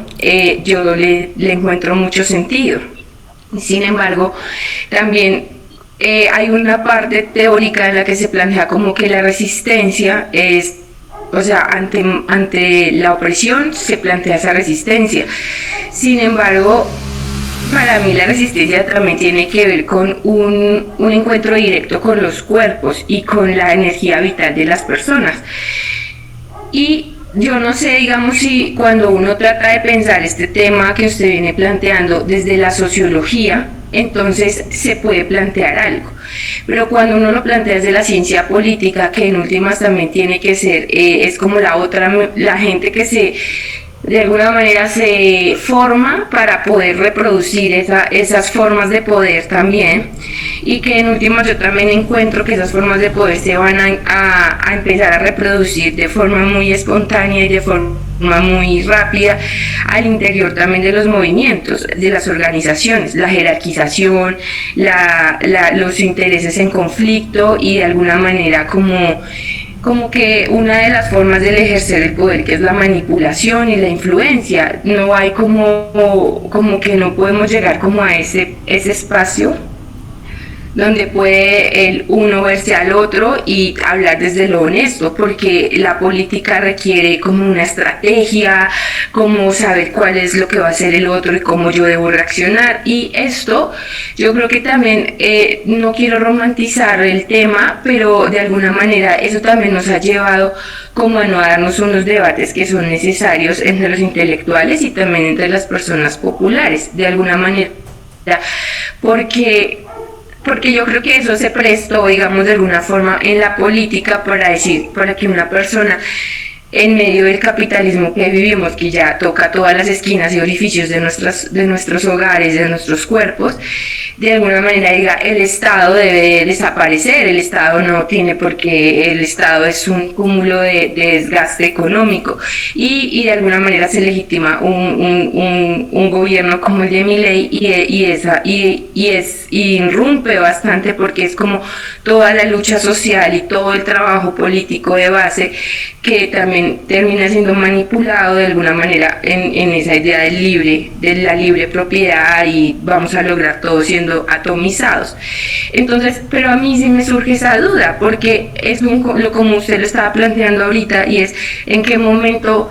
yo le encuentro mucho sentido. Sin embargo, también hay una parte teórica en la que se plantea como que la resistencia es, o sea, ante la opresión se plantea esa resistencia. Sin embargo, para mí la resistencia también tiene que ver con un encuentro directo con los cuerpos y con la energía vital de las personas. Y yo no sé, digamos, si cuando uno trata de pensar este tema que usted viene planteando desde la sociología, entonces se puede plantear algo. Pero cuando uno lo plantea desde la ciencia política, que en últimas también tiene que ser, es como la gente que de alguna manera se forma para poder reproducir esas formas de poder también, y que en últimas yo también encuentro que esas formas de poder se van a empezar a reproducir de forma muy espontánea y de forma muy rápida al interior también de los movimientos, de las organizaciones, la jerarquización, los intereses en conflicto y de alguna manera como que una de las formas del ejercer el poder, que es la manipulación y la influencia, no hay como que no podemos llegar como a ese espacio donde puede el uno verse al otro y hablar desde lo honesto, porque la política requiere como una estrategia, como saber cuál es lo que va a hacer el otro y cómo yo debo reaccionar. Y esto, yo creo que también, no quiero romantizar el tema, pero de alguna manera eso también nos ha llevado como a no darnos unos debates que son necesarios entre los intelectuales y también entre las personas populares, de alguna manera, porque yo creo que eso se prestó, digamos, de alguna forma en la política para que una persona en medio del capitalismo que vivimos, que ya toca todas las esquinas y orificios de nuestros hogares, de nuestros cuerpos, de alguna manera diga, el Estado debe desaparecer, el Estado no tiene por qué, el Estado es un cúmulo de desgaste económico, y de alguna manera se legitima un gobierno como el de Milei, y irrumpe bastante, porque es como toda la lucha social y todo el trabajo político de base que también termina siendo manipulado de alguna manera en esa idea de la libre propiedad, y vamos a lograr todo siendo atomizados. Entonces, pero a mí sí me surge esa duda, porque es como usted lo estaba planteando ahorita, y es en qué momento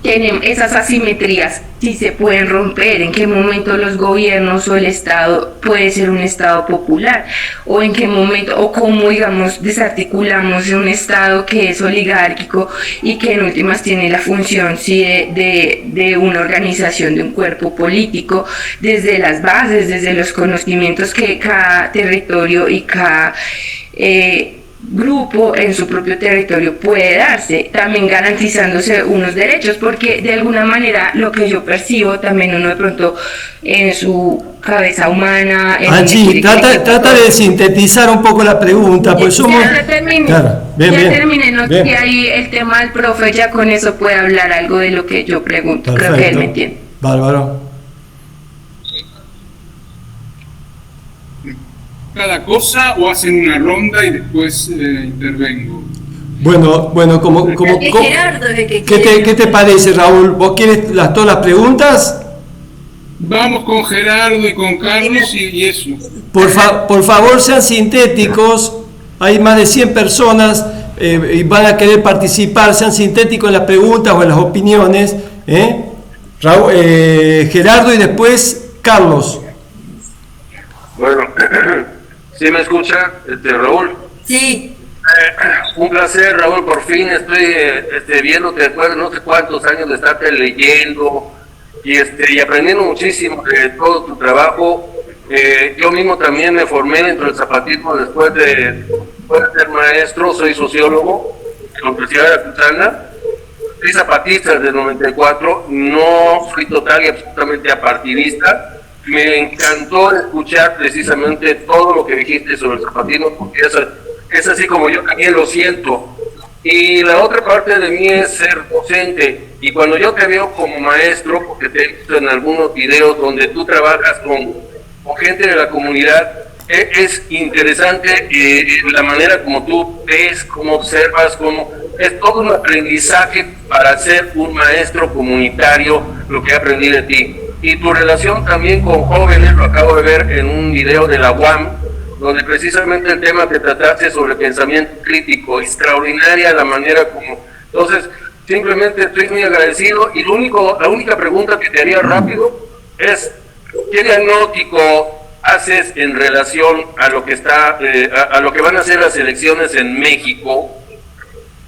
tienen esas asimetrías, si se pueden romper, en qué momento los gobiernos o el Estado puede ser un Estado popular, o en qué momento, o cómo, digamos, desarticulamos un Estado que es oligárquico y que en últimas tiene la función, sí, de una organización, de un cuerpo político, desde las bases, desde los conocimientos que cada territorio y cada grupo en su propio territorio puede darse, también garantizándose unos derechos, porque de alguna manera lo que yo percibo también uno de pronto en su cabeza humana. Angie, trata de sintetizar un poco la pregunta, pues somos... Ya terminé, claro, bien, no sé si ahí el tema del profe ya con eso puede hablar algo de lo que yo pregunto. Perfecto. Creo que él me entiende. Bárbaro. Cada cosa, o hacen una ronda y después intervengo. Bueno, Gerardo, ¿qué te parece, Raúl? ¿Vos quieres todas las preguntas? Vamos con Gerardo y con Carlos y eso. Por favor, sean sintéticos. Hay más de 100 personas y van a querer participar. Sean sintéticos en las preguntas o en las opiniones. Raúl, Gerardo y después Carlos. Bueno, ¿sí me escucha, Raúl? Sí. Un placer, Raúl, por fin estoy viéndote después de no sé cuántos años de estarte leyendo y aprendiendo muchísimo de todo tu trabajo. Yo mismo también me formé dentro del zapatismo después de ser maestro, soy sociólogo en la Universidad de Acutzana. Soy zapatista desde el 94, no fui total y absolutamente apartidista. Me encantó escuchar precisamente todo lo que dijiste sobre el zapatismo, porque es así como yo también lo siento. Y la otra parte de mí es ser docente, y cuando yo te veo como maestro, porque te he visto en algunos videos donde tú trabajas con gente de la comunidad, es interesante la manera como tú ves, cómo observas, es todo un aprendizaje para ser un maestro comunitario, lo que aprendí de ti. Y tu relación también con jóvenes, lo acabo de ver en un video de la UAM, donde precisamente el tema que trataste sobre pensamiento crítico, extraordinaria la manera como... Entonces, simplemente estoy muy agradecido, y la única pregunta que te haría rápido es, ¿qué diagnóstico haces en relación a lo que a lo que van a ser las elecciones en México?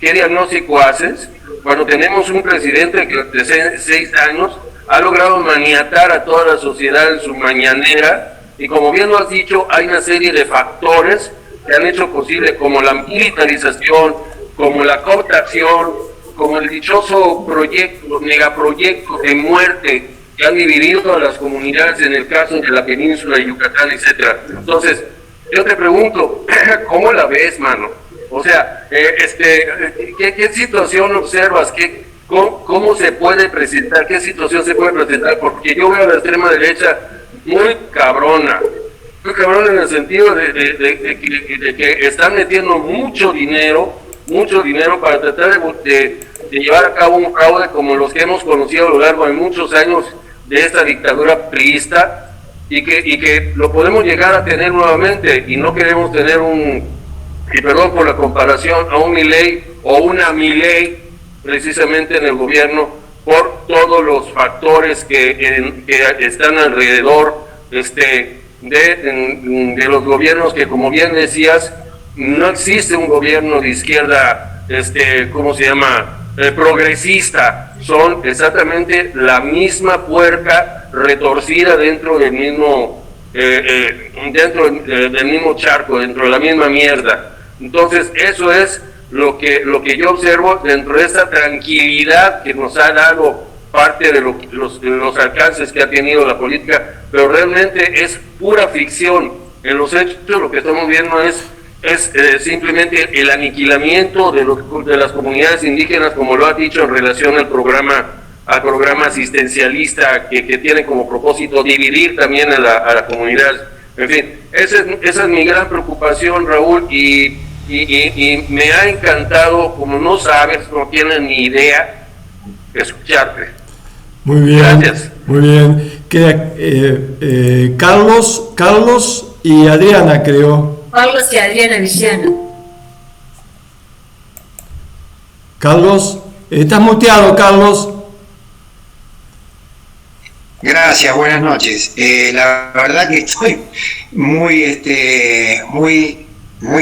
¿Qué diagnóstico haces cuando tenemos un presidente que desde 6 años ha logrado maniatar a toda la sociedad en su mañanera? Y como bien lo has dicho, hay una serie de factores que han hecho posible, como la militarización, como la cooptación, como el dichoso megaproyecto de muerte que han dividido a las comunidades en el caso de la península de Yucatán, etcétera. Entonces, yo te pregunto, ¿cómo la ves, mano? O sea, ¿qué situación observas? cómo se puede presentar, qué situación se puede presentar, porque yo veo a la extrema derecha muy cabrona en el sentido de que están metiendo mucho dinero para tratar de llevar a cabo un fraude como los que hemos conocido a lo largo de muchos años de esta dictadura priista, y que lo podemos llegar a tener nuevamente, y no queremos tener y perdón por la comparación, a un Milei o una Milei precisamente en el gobierno, por todos los factores que están alrededor de los gobiernos, que como bien decías, no existe un gobierno de izquierda, ¿cómo se llama?, progresista. Son exactamente la misma puerca retorcida dentro del mismo del mismo charco, dentro de la misma mierda. Entonces eso es lo que yo observo dentro de esta tranquilidad que nos ha dado parte de los alcances que ha tenido la política, pero realmente es pura ficción. En los hechos lo que estamos viendo es simplemente el aniquilamiento de las comunidades indígenas, como lo ha dicho en relación al programa asistencialista que tiene como propósito dividir también a la comunidad. En fin, esa es mi gran preocupación, Raúl, y me ha encantado, como no sabes, no tienes ni idea, escucharte. Muy bien, gracias. Muy bien. Queda Carlos y Adriana, creo. Carlos y Adriana Villano. Carlos, estás muteado, Carlos. Gracias, buenas noches. La verdad que estoy muy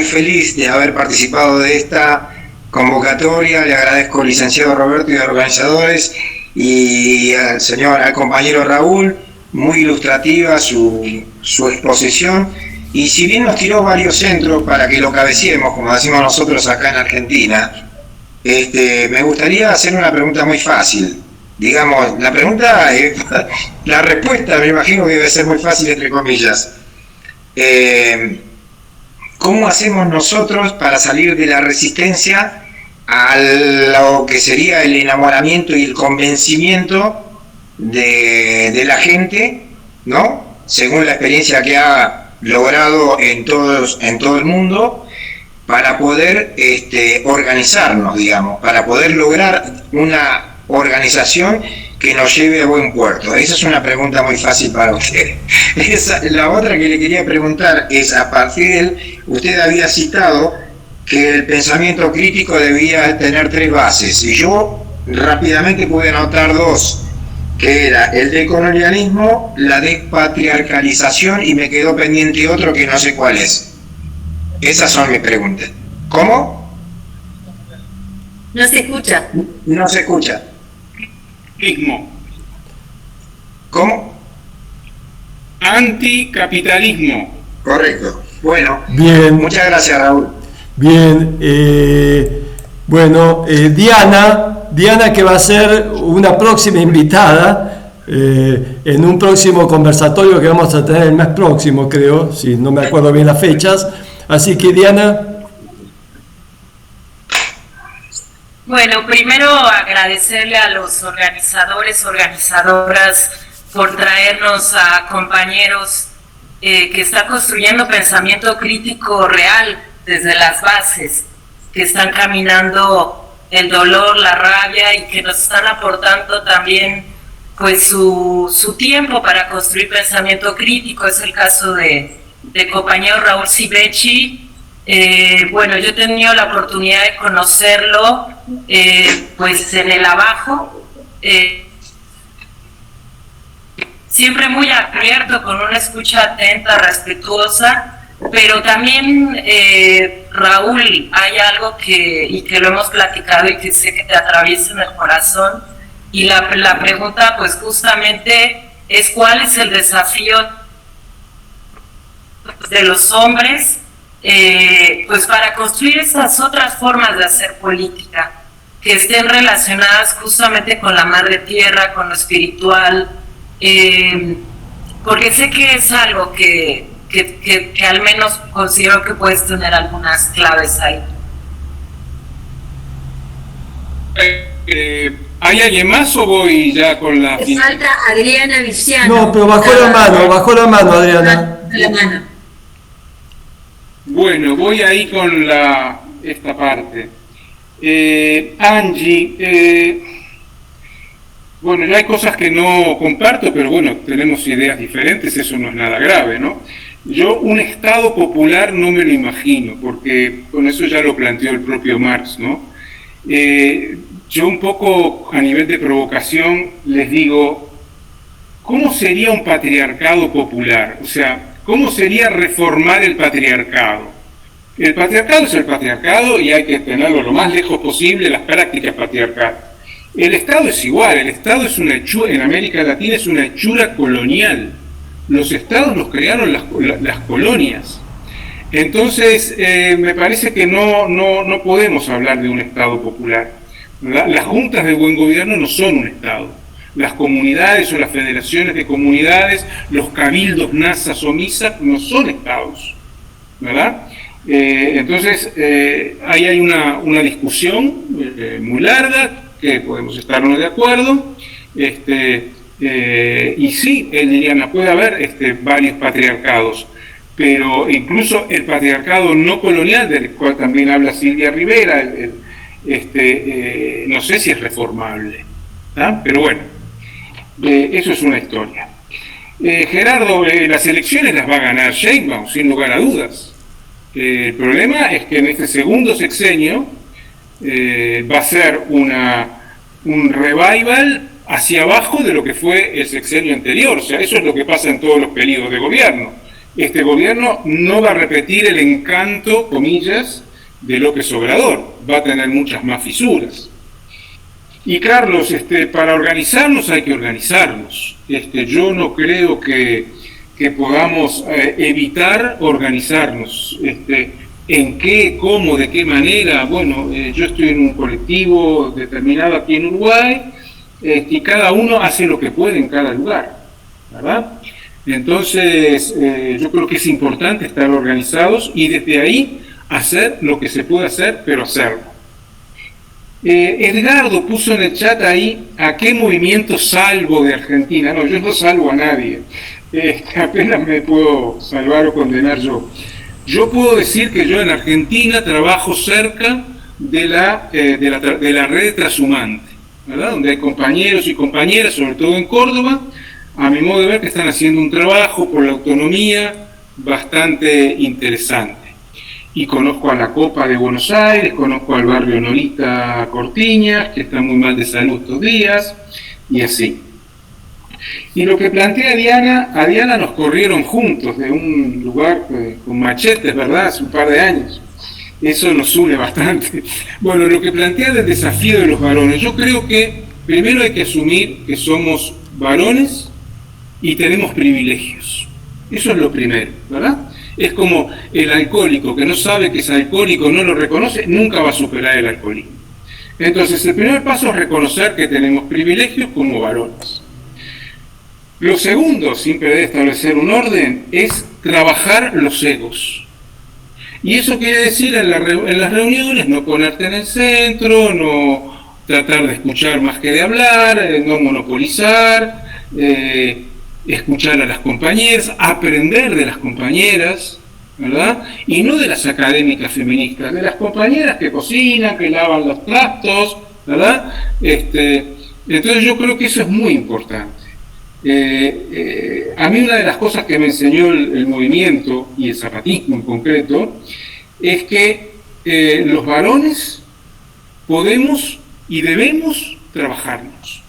feliz de haber participado de esta convocatoria. Le agradezco al licenciado Roberto y a los organizadores, y al compañero Raúl, muy ilustrativa su exposición, y si bien nos tiró varios centros para que lo cabeciemos, como decimos nosotros acá en Argentina, me gustaría hacer una pregunta muy fácil. Digamos, la respuesta me imagino que debe ser muy fácil, entre comillas. ¿Cómo hacemos nosotros para salir de la resistencia a lo que sería el enamoramiento y el convencimiento de la gente, ¿no?, según la experiencia que ha logrado en todo el mundo, para poder organizarnos, digamos, para poder lograr una organización que nos lleve a buen puerto? Esa es una pregunta muy fácil para usted. La otra que le quería preguntar es, a partir de él, usted había citado que el pensamiento crítico debía tener 3 bases, y yo rápidamente pude anotar 2, que era el decolonialismo, la despatriarcalización, y me quedó pendiente otro que no sé cuál es. Esas son mis preguntas. ¿Cómo? No se escucha. No se escucha. ¿Cómo? Anticapitalismo. Correcto. Bueno, bien. Muchas gracias, Raúl. Bien, Diana, que va a ser una próxima invitada en un próximo conversatorio que vamos a tener el mes próximo, creo, si no me acuerdo bien las fechas. Así que, Diana. Bueno, primero agradecerle a los organizadoras por traernos a compañeros que están construyendo pensamiento crítico real desde las bases, que están caminando el dolor, la rabia, y que nos están aportando también pues su tiempo para construir pensamiento crítico. Es el caso de compañero Raúl Civechi. Bueno, yo he tenido la oportunidad de conocerlo pues en el abajo, siempre muy abierto, con una escucha atenta, respetuosa, pero también Raúl, hay algo que lo hemos platicado y que sé que te atraviesa en el corazón, y la pregunta pues justamente es: ¿cuál es el desafío de los hombres pues para construir esas otras formas de hacer política que estén relacionadas justamente con la madre tierra, con lo espiritual? Porque sé que es algo que al menos considero que puedes tener algunas claves ahí. ¿Hay alguien más o voy ya con la... Me falta Adriana Viciano. No, pero bajó la mano, Adriana. La mano. Bueno, voy ahí con esta parte. Angie, bueno, ya hay cosas que no comparto, pero bueno, tenemos ideas diferentes, eso no es nada grave, ¿no? Yo un Estado popular no me lo imagino, porque con eso ya lo planteó el propio Marx, ¿no? Yo un poco a nivel de provocación les digo, ¿cómo sería un patriarcado popular? O sea, ¿cómo sería reformar el patriarcado? El patriarcado es el patriarcado y hay que tenerlo lo más lejos posible las prácticas patriarcales. El Estado es igual, el Estado es una hechura, en América Latina es una hechura colonial. Los Estados los crearon las colonias. Entonces, me parece que no podemos hablar de un Estado popular. Las juntas de buen gobierno no son un Estado. Las comunidades o las federaciones de comunidades, los cabildos, nazas o misas, no son Estados, ¿verdad? Entonces, ahí hay una discusión muy larga, que podemos estar de acuerdo, y sí, Liliana, puede haber varios patriarcados, pero incluso el patriarcado no colonial, del cual también habla Silvia Rivera, no sé si es reformable, ¿tá? Pero bueno, eso es una historia. Gerardo, las elecciones las va a ganar Sheinbaum, sin lugar a dudas. El problema es que en este segundo sexenio va a ser un revival hacia abajo de lo que fue el sexenio anterior. O sea, eso es lo que pasa en todos los periodos de gobierno. Este gobierno no va a repetir el encanto, comillas, de López Obrador, va a tener muchas más fisuras. Y Carlos, para organizarnos hay que organizarnos. Yo no creo que podamos evitar organizarnos. ¿En qué, cómo, de qué manera? Bueno, yo estoy en un colectivo determinado aquí en Uruguay, y cada uno hace lo que puede en cada lugar, ¿verdad? Entonces, yo creo que es importante estar organizados y desde ahí hacer lo que se puede hacer, pero hacerlo. Edgardo puso en el chat ahí a qué movimiento salvo de Argentina. No, yo no salvo a nadie. Apenas me puedo salvar o condenar yo. Yo puedo decir que yo en Argentina trabajo cerca de la red trashumante, ¿verdad? Donde hay compañeros y compañeras, sobre todo en Córdoba, a mi modo de ver, que están haciendo un trabajo por la autonomía bastante interesante. Y conozco a la Copa de Buenos Aires, conozco al barrio Norita Cortiñas, que está muy mal de salud estos días, y así. Y lo que plantea a Diana nos corrieron juntos de un lugar con machetes, ¿verdad? Hace un par de años. Eso nos une bastante. Bueno, lo que plantea del desafío de los varones, yo creo que primero hay que asumir que somos varones y tenemos privilegios. Eso es lo primero, ¿verdad? Es como el alcohólico que no sabe que es alcohólico, no lo reconoce, nunca va a superar el alcoholismo. Entonces, el primer paso es reconocer que tenemos privilegios como varones. Lo segundo, siempre debe establecer un orden, es trabajar los egos. Y eso quiere decir en las reuniones no ponerte en el centro, no tratar de escuchar más que de hablar, no monopolizar, escuchar a las compañeras, aprender de las compañeras, ¿verdad? Y no de las académicas feministas, de las compañeras que cocinan, que lavan los platos, ¿verdad? Entonces yo creo que eso es muy importante. A mí una de las cosas que me enseñó el movimiento y el zapatismo en concreto es que los varones podemos y debemos trabajarnos.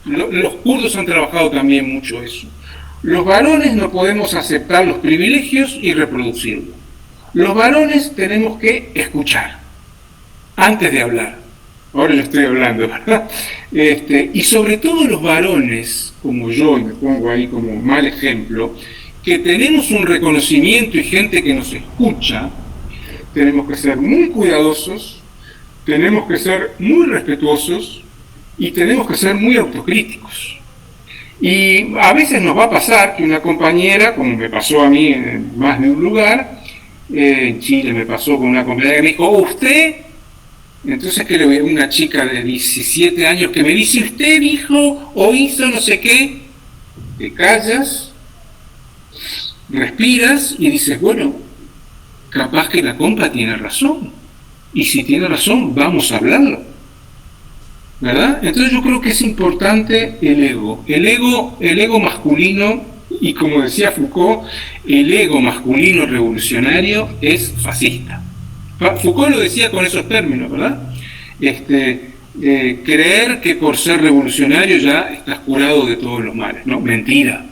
Los kurdos han trabajado también mucho eso. Los varones no podemos aceptar los privilegios y reproducirlos. Los varones tenemos que escuchar antes de hablar. Ahora yo estoy hablando, ¿verdad? Y sobre todo los varones, como yo, y me pongo ahí como mal ejemplo, que tenemos un reconocimiento y gente que nos escucha, tenemos que ser muy cuidadosos, tenemos que ser muy respetuosos y tenemos que ser muy autocríticos. Y a veces nos va a pasar que una compañera, como me pasó a mí en más de un lugar, en Chile me pasó con una compañera que me dijo, usted Entonces que le veo a una chica de 17 años que me dice, usted dijo o hizo no sé qué, te callas, respiras y dices, bueno, capaz que la compa tiene razón, y si tiene razón, vamos a hablarlo, ¿verdad? Entonces yo creo que es importante el ego masculino, y como decía Foucault, el ego masculino revolucionario es fascista. Foucault lo decía con esos términos, ¿verdad? Creer que por ser revolucionario ya estás curado de todos los males, ¿no? Mentira.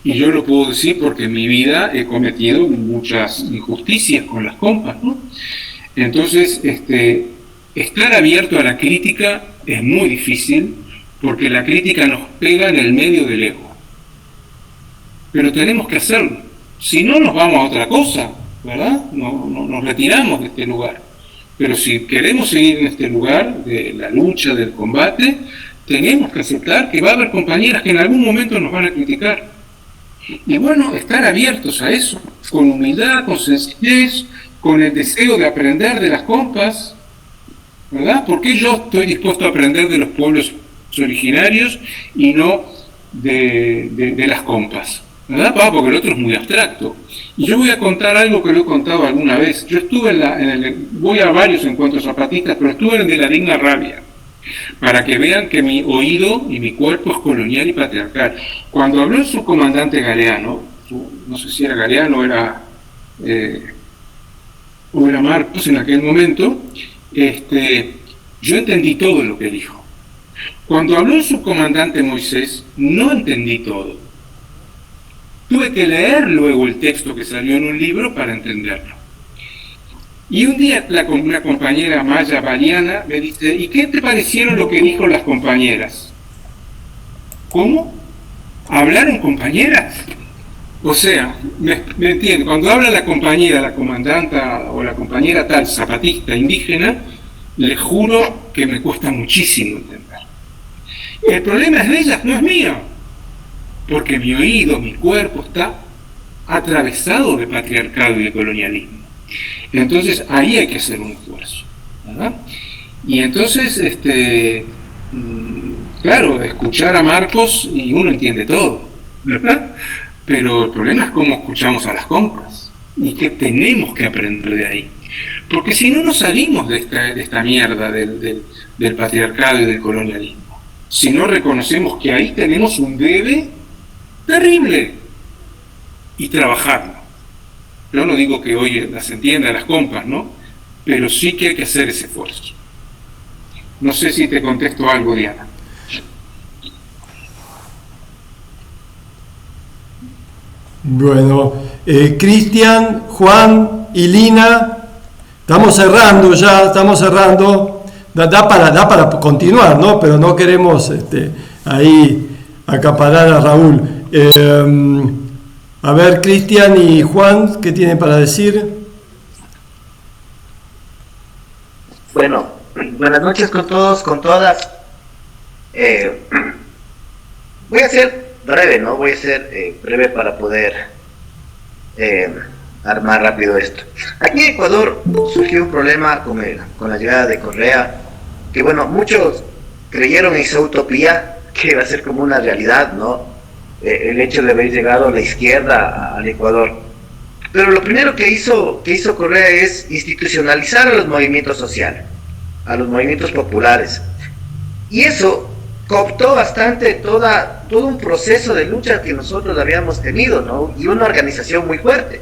Y yo lo puedo decir porque en mi vida he cometido muchas injusticias con las compas, ¿no? Entonces, estar abierto a la crítica es muy difícil porque la crítica nos pega en el medio del ego. Pero tenemos que hacerlo. Si no, nos vamos a otra cosa, ¿verdad? Nos retiramos de este lugar. Pero si queremos seguir en este lugar de la lucha, del combate, tenemos que aceptar que va a haber compañeras que en algún momento nos van a criticar. Y bueno, estar abiertos a eso, con humildad, con sencillez, con el deseo de aprender de las compas, ¿verdad? Porque yo estoy dispuesto a aprender de los pueblos originarios y no de las compas, ¿verdad? Porque el otro es muy abstracto. Y yo voy a contar algo que lo he contado alguna vez. Yo estuve voy a varios encuentros zapatistas, pero estuve en el de la Digna Rabia, para que vean que mi oído y mi cuerpo es colonial y patriarcal. Cuando habló el subcomandante Galeano, no sé si era Galeano o era Marcos en aquel momento, yo entendí todo lo que dijo. Cuando habló el subcomandante Moisés, no entendí todo. Tuve que leer luego el texto que salió en un libro para entenderlo. Y un día una compañera Maya Bariana me dice, ¿y qué te parecieron lo que dijo las compañeras? ¿Cómo? ¿Hablaron compañeras? O sea, me entiende, cuando habla la compañera, la comandanta o la compañera tal, zapatista, indígena, le juro que me cuesta muchísimo entender. El problema es de ellas, no es mío, porque mi oído, mi cuerpo está atravesado de patriarcado y de colonialismo. Entonces ahí hay que hacer un esfuerzo, ¿verdad? Y entonces, claro, escuchar a Marcos y uno entiende todo, ¿verdad? Pero el problema es cómo escuchamos a las compas y qué tenemos que aprender de ahí. Porque si no, nos salimos de esta mierda del patriarcado y del colonialismo. Si no reconocemos que ahí tenemos un debe terrible y trabajarlo. Yo no digo que hoy las entienda las compas, ¿no? Pero sí que hay que hacer ese esfuerzo. No sé si te contesto algo, Diana. Bueno, Cristian, Juan y Lina, estamos cerrando. Da para continuar, ¿no? Pero no queremos ahí acaparar a Raúl. A ver, Cristian y Juan, ¿qué tienen para decir? Bueno, buenas noches con todos, con todas. Voy a ser breve, ¿no? Voy a ser breve para poder armar rápido esto. Aquí en Ecuador surgió un problema con la llegada de Correa, que bueno, muchos creyeron en esa utopía que iba a ser como una realidad, ¿no? El hecho de haber llegado a la izquierda al Ecuador. Pero lo primero que hizo Correa es institucionalizar a los movimientos sociales, a los movimientos populares. Y eso cooptó bastante todo un proceso de lucha que nosotros habíamos tenido, ¿no? Y una organización muy fuerte.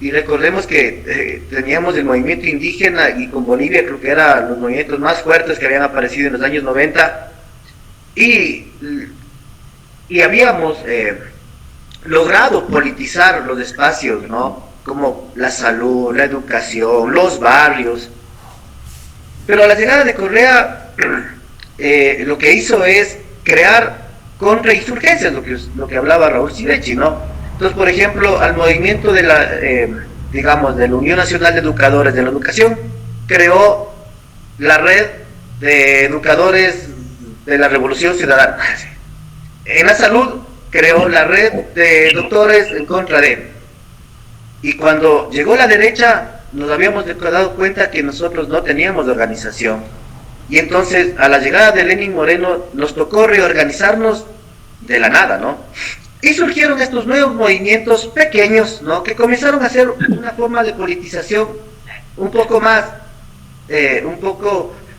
Y recordemos que teníamos el movimiento indígena, y con Bolivia creo que eran los movimientos más fuertes que habían aparecido en los años 90. Y habíamos logrado politizar los espacios, ¿no? Como la salud, la educación, los barrios. Pero a la llegada de Correa, lo que hizo es crear contrainsurgencias, lo que hablaba Raúl Sivechi, ¿no? Entonces, por ejemplo, al movimiento de la Unión Nacional de Educadores de la Educación, creó la red de educadores de la Revolución Ciudadana. En la salud, creó la red de doctores en contra de. Y cuando llegó la derecha, nos habíamos dado cuenta que nosotros no teníamos organización. Y entonces, a la llegada de Lenín Moreno, nos tocó reorganizarnos de la nada, ¿no? Y surgieron estos nuevos movimientos pequeños, ¿no? Que comenzaron a ser una forma de politización un poco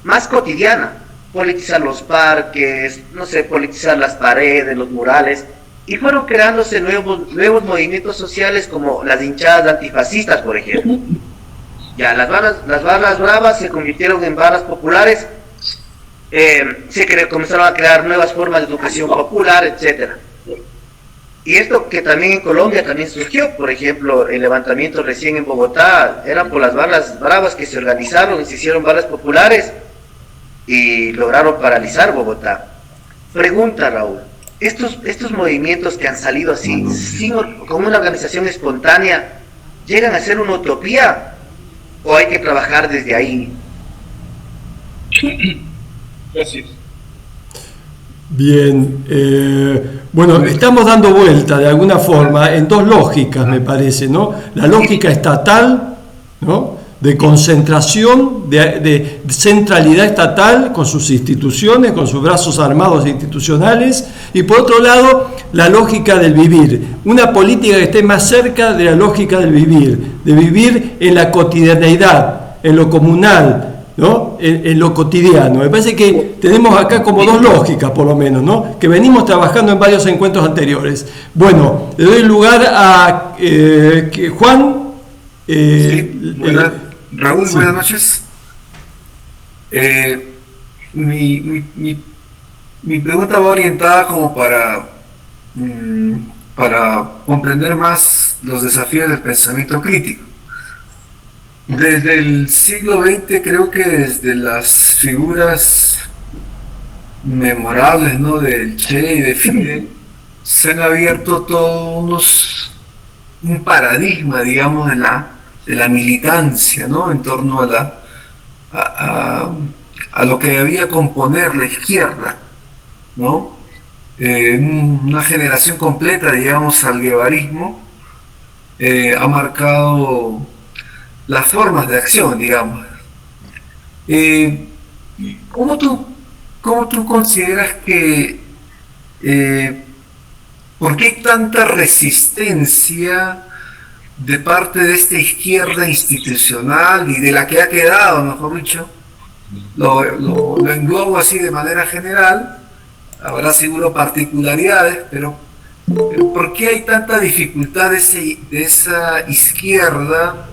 más cotidiana. Politizar los parques, no sé, politizar las paredes, los murales. Y fueron creándose nuevos movimientos sociales como las hinchadas antifascistas, por ejemplo. Ya, las barras bravas se convirtieron en barras populares, comenzaron a crear nuevas formas de educación popular, etcétera. Y esto que también en Colombia también surgió, por ejemplo, el levantamiento recién en Bogotá, eran por las barras bravas que se organizaron y se hicieron barras populares y lograron paralizar Bogotá. Pregunta, Raúl, estos movimientos que han salido así, con una organización espontánea, ¿llegan a ser una utopía o hay que trabajar desde ahí? Gracias. Bien, bueno, estamos dando vuelta de alguna forma en dos lógicas, me parece, ¿no? La lógica estatal, ¿no? De concentración, de centralidad estatal con sus instituciones, con sus brazos armados institucionales, y por otro lado, la lógica del vivir, una política que esté más cerca de la lógica del vivir, de vivir en la cotidianeidad, en lo comunal, ¿no? En lo cotidiano. Me parece que tenemos acá como dos lógicas, por lo menos, ¿no? Que venimos trabajando en varios encuentros anteriores. Bueno, le doy lugar a Juan. Sí, Raúl, sí. Buenas noches. Mi pregunta va orientada como para comprender más los desafíos del pensamiento crítico. Desde el siglo XX, creo que desde las figuras memorables, ¿no?, del Che y de Fidel, se han abierto todos un paradigma, digamos, de la militancia, ¿no?, en torno a lo que debía componer la izquierda, ¿no? Una generación completa, digamos, al guevarismo, ha marcado las formas de acción, digamos. ¿Cómo tú consideras que por qué hay tanta resistencia de parte de esta izquierda institucional y de la que ha quedado, mejor dicho? Lo englobo así de manera general, habrá seguro particularidades, pero ¿por qué hay tanta dificultad de esa izquierda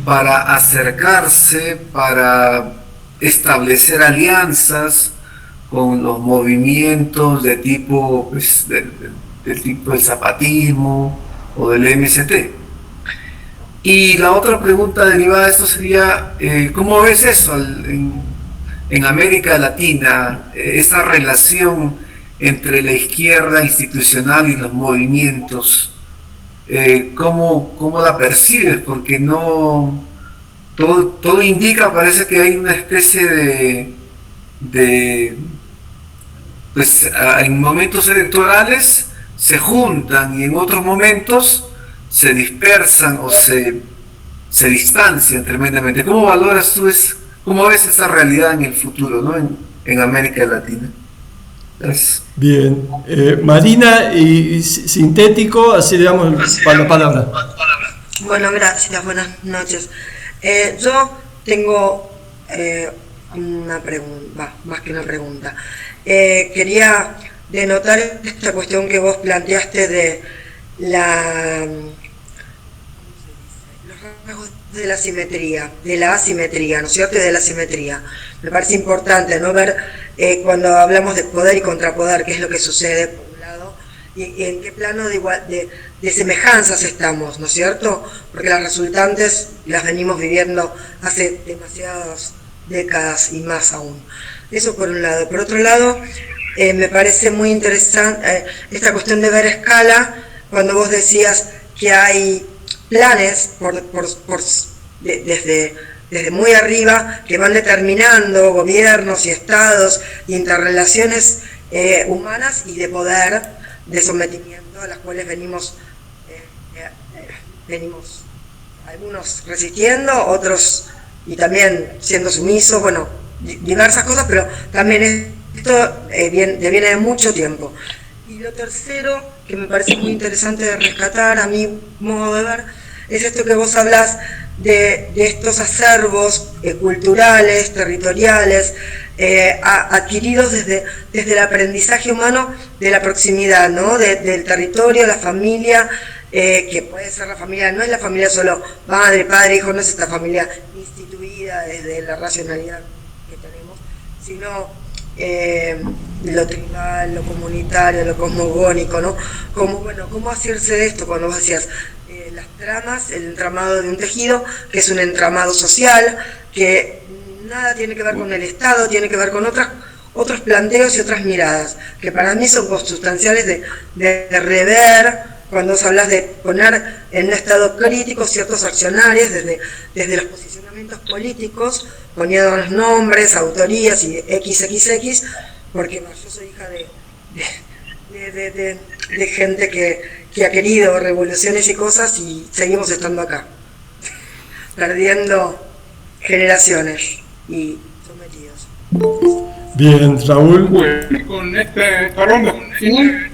para acercarse, para establecer alianzas con los movimientos de tipo, pues, del tipo del zapatismo o del MST? Y la otra pregunta derivada de esto sería, ¿cómo ves eso en América Latina, esa relación entre la izquierda institucional y los movimientos? ¿Cómo la percibes? Porque no todo indica, parece que hay una especie pues en momentos electorales se juntan y en otros momentos se dispersan o se distancian tremendamente. ¿Cómo valoras tú cómo ves esa realidad en el futuro, ¿no?, en América Latina? Gracias. Bien, Marina, y sintético, así le damos la palabra. Bueno, gracias, buenas noches. Yo tengo una pregunta, más que una pregunta. Quería denotar esta cuestión que vos planteaste de los rasgos de la simetría, de la asimetría, ¿no es cierto?, y de la simetría. Me parece importante no ver cuando hablamos de poder y contrapoder, qué es lo que sucede por un lado y en qué plano de semejanzas estamos, ¿no es cierto? Porque las resultantes las venimos viviendo hace demasiadas décadas y más aún. Eso por un lado. Por otro lado, me parece muy interesante esta cuestión de ver a escala, cuando vos decías que hay planes desde muy arriba que van determinando gobiernos y estados y interrelaciones humanas y de poder, de sometimiento, a las cuales venimos algunos resistiendo, otros y también siendo sumisos, bueno, diversas cosas, pero también esto viene de mucho tiempo. Y lo tercero, que me parece muy interesante de rescatar, a mi modo de ver, es esto que vos hablás de estos acervos culturales, territoriales, adquiridos desde el aprendizaje humano de la proximidad, ¿no? Del territorio, la familia, que puede ser la familia, no es la familia solo madre, padre, hijo, no es esta familia instituida desde la racionalidad que tenemos, sino lo tribal, lo comunitario, lo cosmogónico, ¿no? ¿Cómo hacerse de esto cuando vos hacías las tramas, el entramado de un tejido, que es un entramado social, que nada tiene que ver con el Estado, tiene que ver con otros planteos y otras miradas, que para mí son consustanciales de rever, cuando vos hablas de poner en un estado crítico ciertos accionarios desde los posicionamientos políticos, poniendo los nombres, autorías y XXX, porque yo soy hija de gente que ha querido revoluciones y cosas y seguimos estando acá, perdiendo generaciones y sometidos. Bien, Raúl. Bueno, con esta ronda final.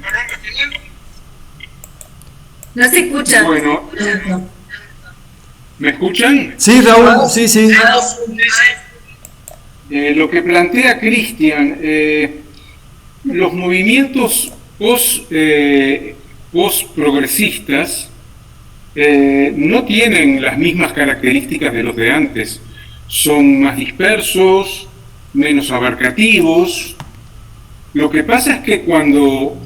No se escucha. Bueno, ¿me escuchan? Sí, Raúl, sí. Lo que plantea Cristian, los movimientos post-progresistas no tienen las mismas características de los de antes. Son más dispersos, menos abarcativos. Lo que pasa es que cuando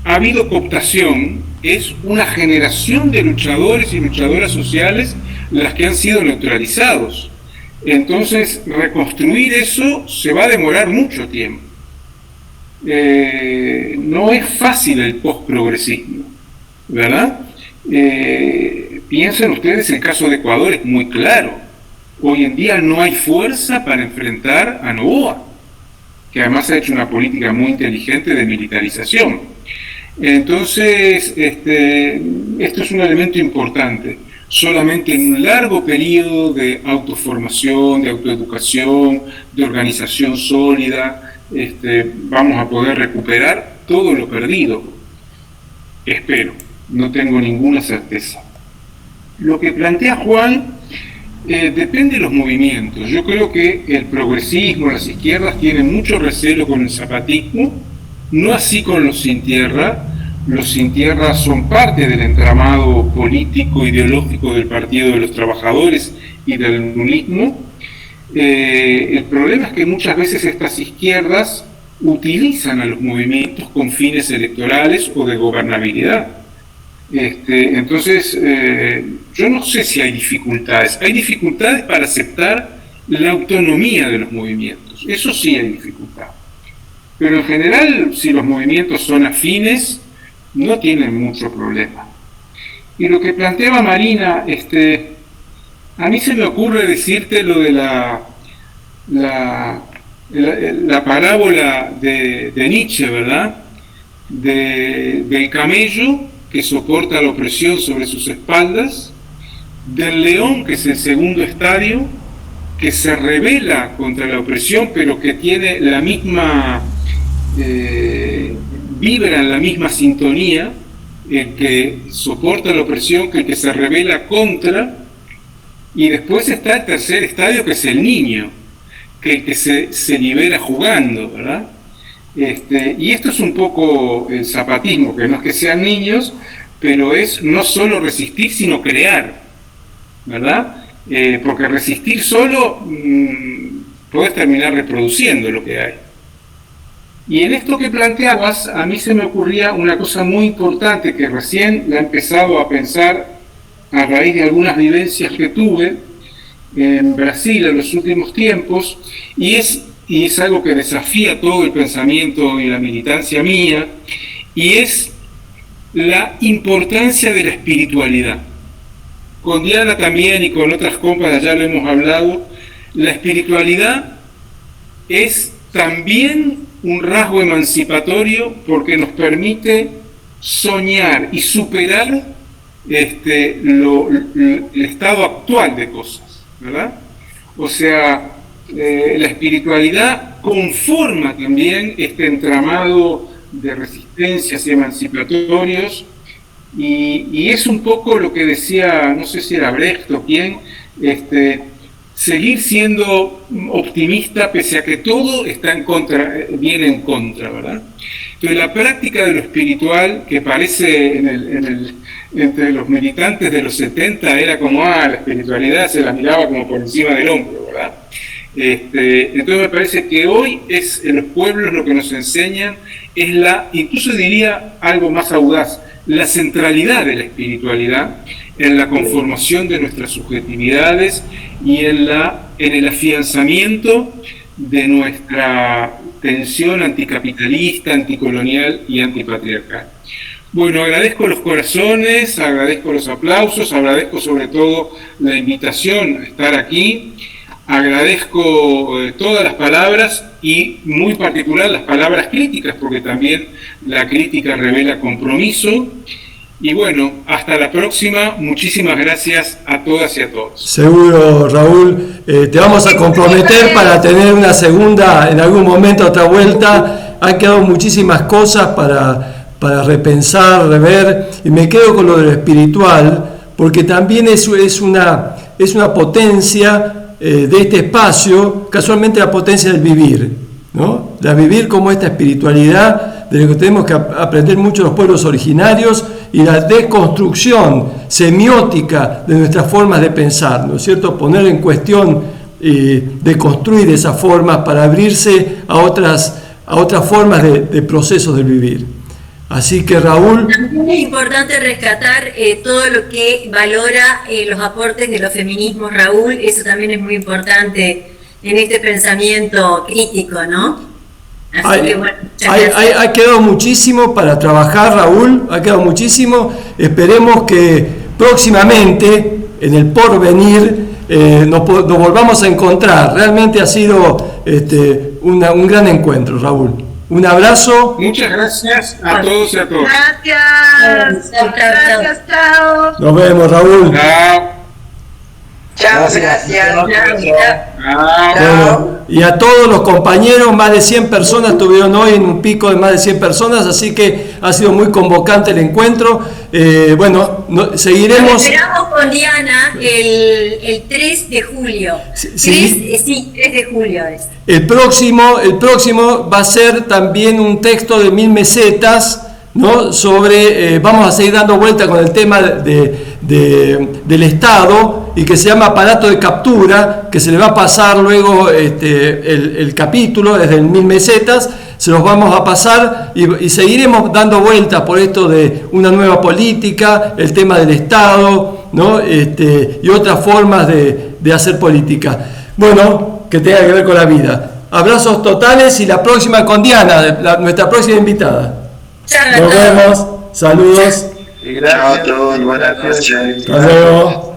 ha habido cooptación, es una generación de luchadores y luchadoras sociales las que han sido neutralizados. Entonces, reconstruir eso se va a demorar mucho tiempo. No es fácil el postprogresismo, ¿verdad? Piensen ustedes, el caso de Ecuador es muy claro. Hoy en día no hay fuerza para enfrentar a Noboa, que además ha hecho una política muy inteligente de militarización. Entonces, esto es un elemento importante. Solamente en un largo periodo de autoformación, de autoeducación, de organización sólida, vamos a poder recuperar todo lo perdido. Espero, no tengo ninguna certeza. Lo que plantea Juan depende de los movimientos. Yo creo que el progresismo, las izquierdas tienen mucho recelo con el zapatismo, no así con los sin tierra. Los sin tierra son parte del entramado político, ideológico del Partido de los Trabajadores y del nulismo. El problema es que muchas veces estas izquierdas utilizan a los movimientos con fines electorales o de gobernabilidad. Entonces, yo no sé si hay dificultades. Hay dificultades para aceptar la autonomía de los movimientos. Eso sí hay dificultad. Pero en general, si los movimientos son afines, no tienen mucho problema. Y lo que planteaba Marina, a mí se me ocurre decirte lo de la parábola de Nietzsche, ¿verdad? Del camello que soporta la opresión sobre sus espaldas, del león, que es el segundo estadio, que se rebela contra la opresión, pero que tiene la misma... vibra en la misma sintonía, el que soporta la opresión que el que se rebela contra, y después está el tercer estadio, que es el niño, que se libera jugando, ¿verdad? Y esto es un poco el zapatismo, que no es que sean niños, pero es no solo resistir, sino crear, ¿verdad? Porque resistir solo puedes terminar reproduciendo lo que hay. Y en esto que planteabas, a mí se me ocurría una cosa muy importante que recién la he empezado a pensar a raíz de algunas vivencias que tuve en Brasil en los últimos tiempos, y es algo que desafía todo el pensamiento y la militancia mía, y es la importancia de la espiritualidad. Con Diana también y con otras compas allá lo hemos hablado. La espiritualidad es también un rasgo emancipatorio porque nos permite soñar y superar el estado actual de cosas, ¿verdad? O sea, la espiritualidad conforma también este entramado de resistencias y emancipatorios, y es un poco lo que decía, no sé si era Brecht o quién, seguir siendo optimista pese a que todo está en contra, viene en contra, ¿verdad? Entonces la práctica de lo espiritual, que parece entre los militantes de los 70 era como, la espiritualidad se la miraba como por encima del hombro, ¿verdad? Entonces me parece que hoy en los pueblos lo que nos enseñan es incluso diría algo más audaz, la centralidad de la espiritualidad en la conformación de nuestras subjetividades y en el afianzamiento de nuestra tensión anticapitalista, anticolonial y antipatriarcal. Bueno, agradezco los corazones, agradezco los aplausos, agradezco sobre todo la invitación a estar aquí, agradezco todas las palabras y muy particular las palabras críticas, porque también la crítica revela compromiso. Y bueno, hasta la próxima. Muchísimas gracias a todas y a todos. Seguro, Raúl. Te vamos a comprometer para tener una segunda, en algún momento, otra vuelta. Han quedado muchísimas cosas para repensar, rever. Y me quedo con lo de lo espiritual, porque también eso es una potencia de este espacio, casualmente la potencia del vivir, ¿no? De vivir como esta espiritualidad de lo que tenemos que aprender mucho los pueblos originarios y la deconstrucción semiótica de nuestras formas de pensar, ¿no es cierto? Poner en cuestión, deconstruir esas formas para abrirse a otras formas de procesos del vivir. Así que, Raúl... También es importante rescatar todo lo que valora los aportes de los feminismos, Raúl. Eso también es muy importante en este pensamiento crítico, ¿no? Así que, bueno, ha quedado muchísimo para trabajar, Raúl. Ha quedado muchísimo. Esperemos que próximamente, en el porvenir, nos volvamos a encontrar. Realmente ha sido un gran encuentro, Raúl. Un abrazo. Muchas gracias a todos y a todas. Gracias. Gracias, chao. Nos vemos, Raúl. Chao, gracias. Bueno, y a todos los compañeros, más de 100 personas estuvieron hoy en un pico de más de 100 personas, así que ha sido muy convocante el encuentro. Seguiremos. Nos esperamos con Diana el 3 de julio. Sí, 3 de julio es. El próximo va a ser también un texto de 1000 mesetas, ¿no? Sobre, vamos a seguir dando vuelta con el tema del Estado, y que se llama aparato de captura, que se le va a pasar luego el capítulo desde el 1000 mesetas, se los vamos a pasar y seguiremos dando vueltas por esto de una nueva política, el tema del Estado, ¿no? Y otras formas de hacer política. Bueno, que tenga que ver con la vida. Abrazos totales y la próxima con Diana, nuestra próxima invitada. Nos vemos, saludos. Chao a todos, buenas noches. Hasta luego.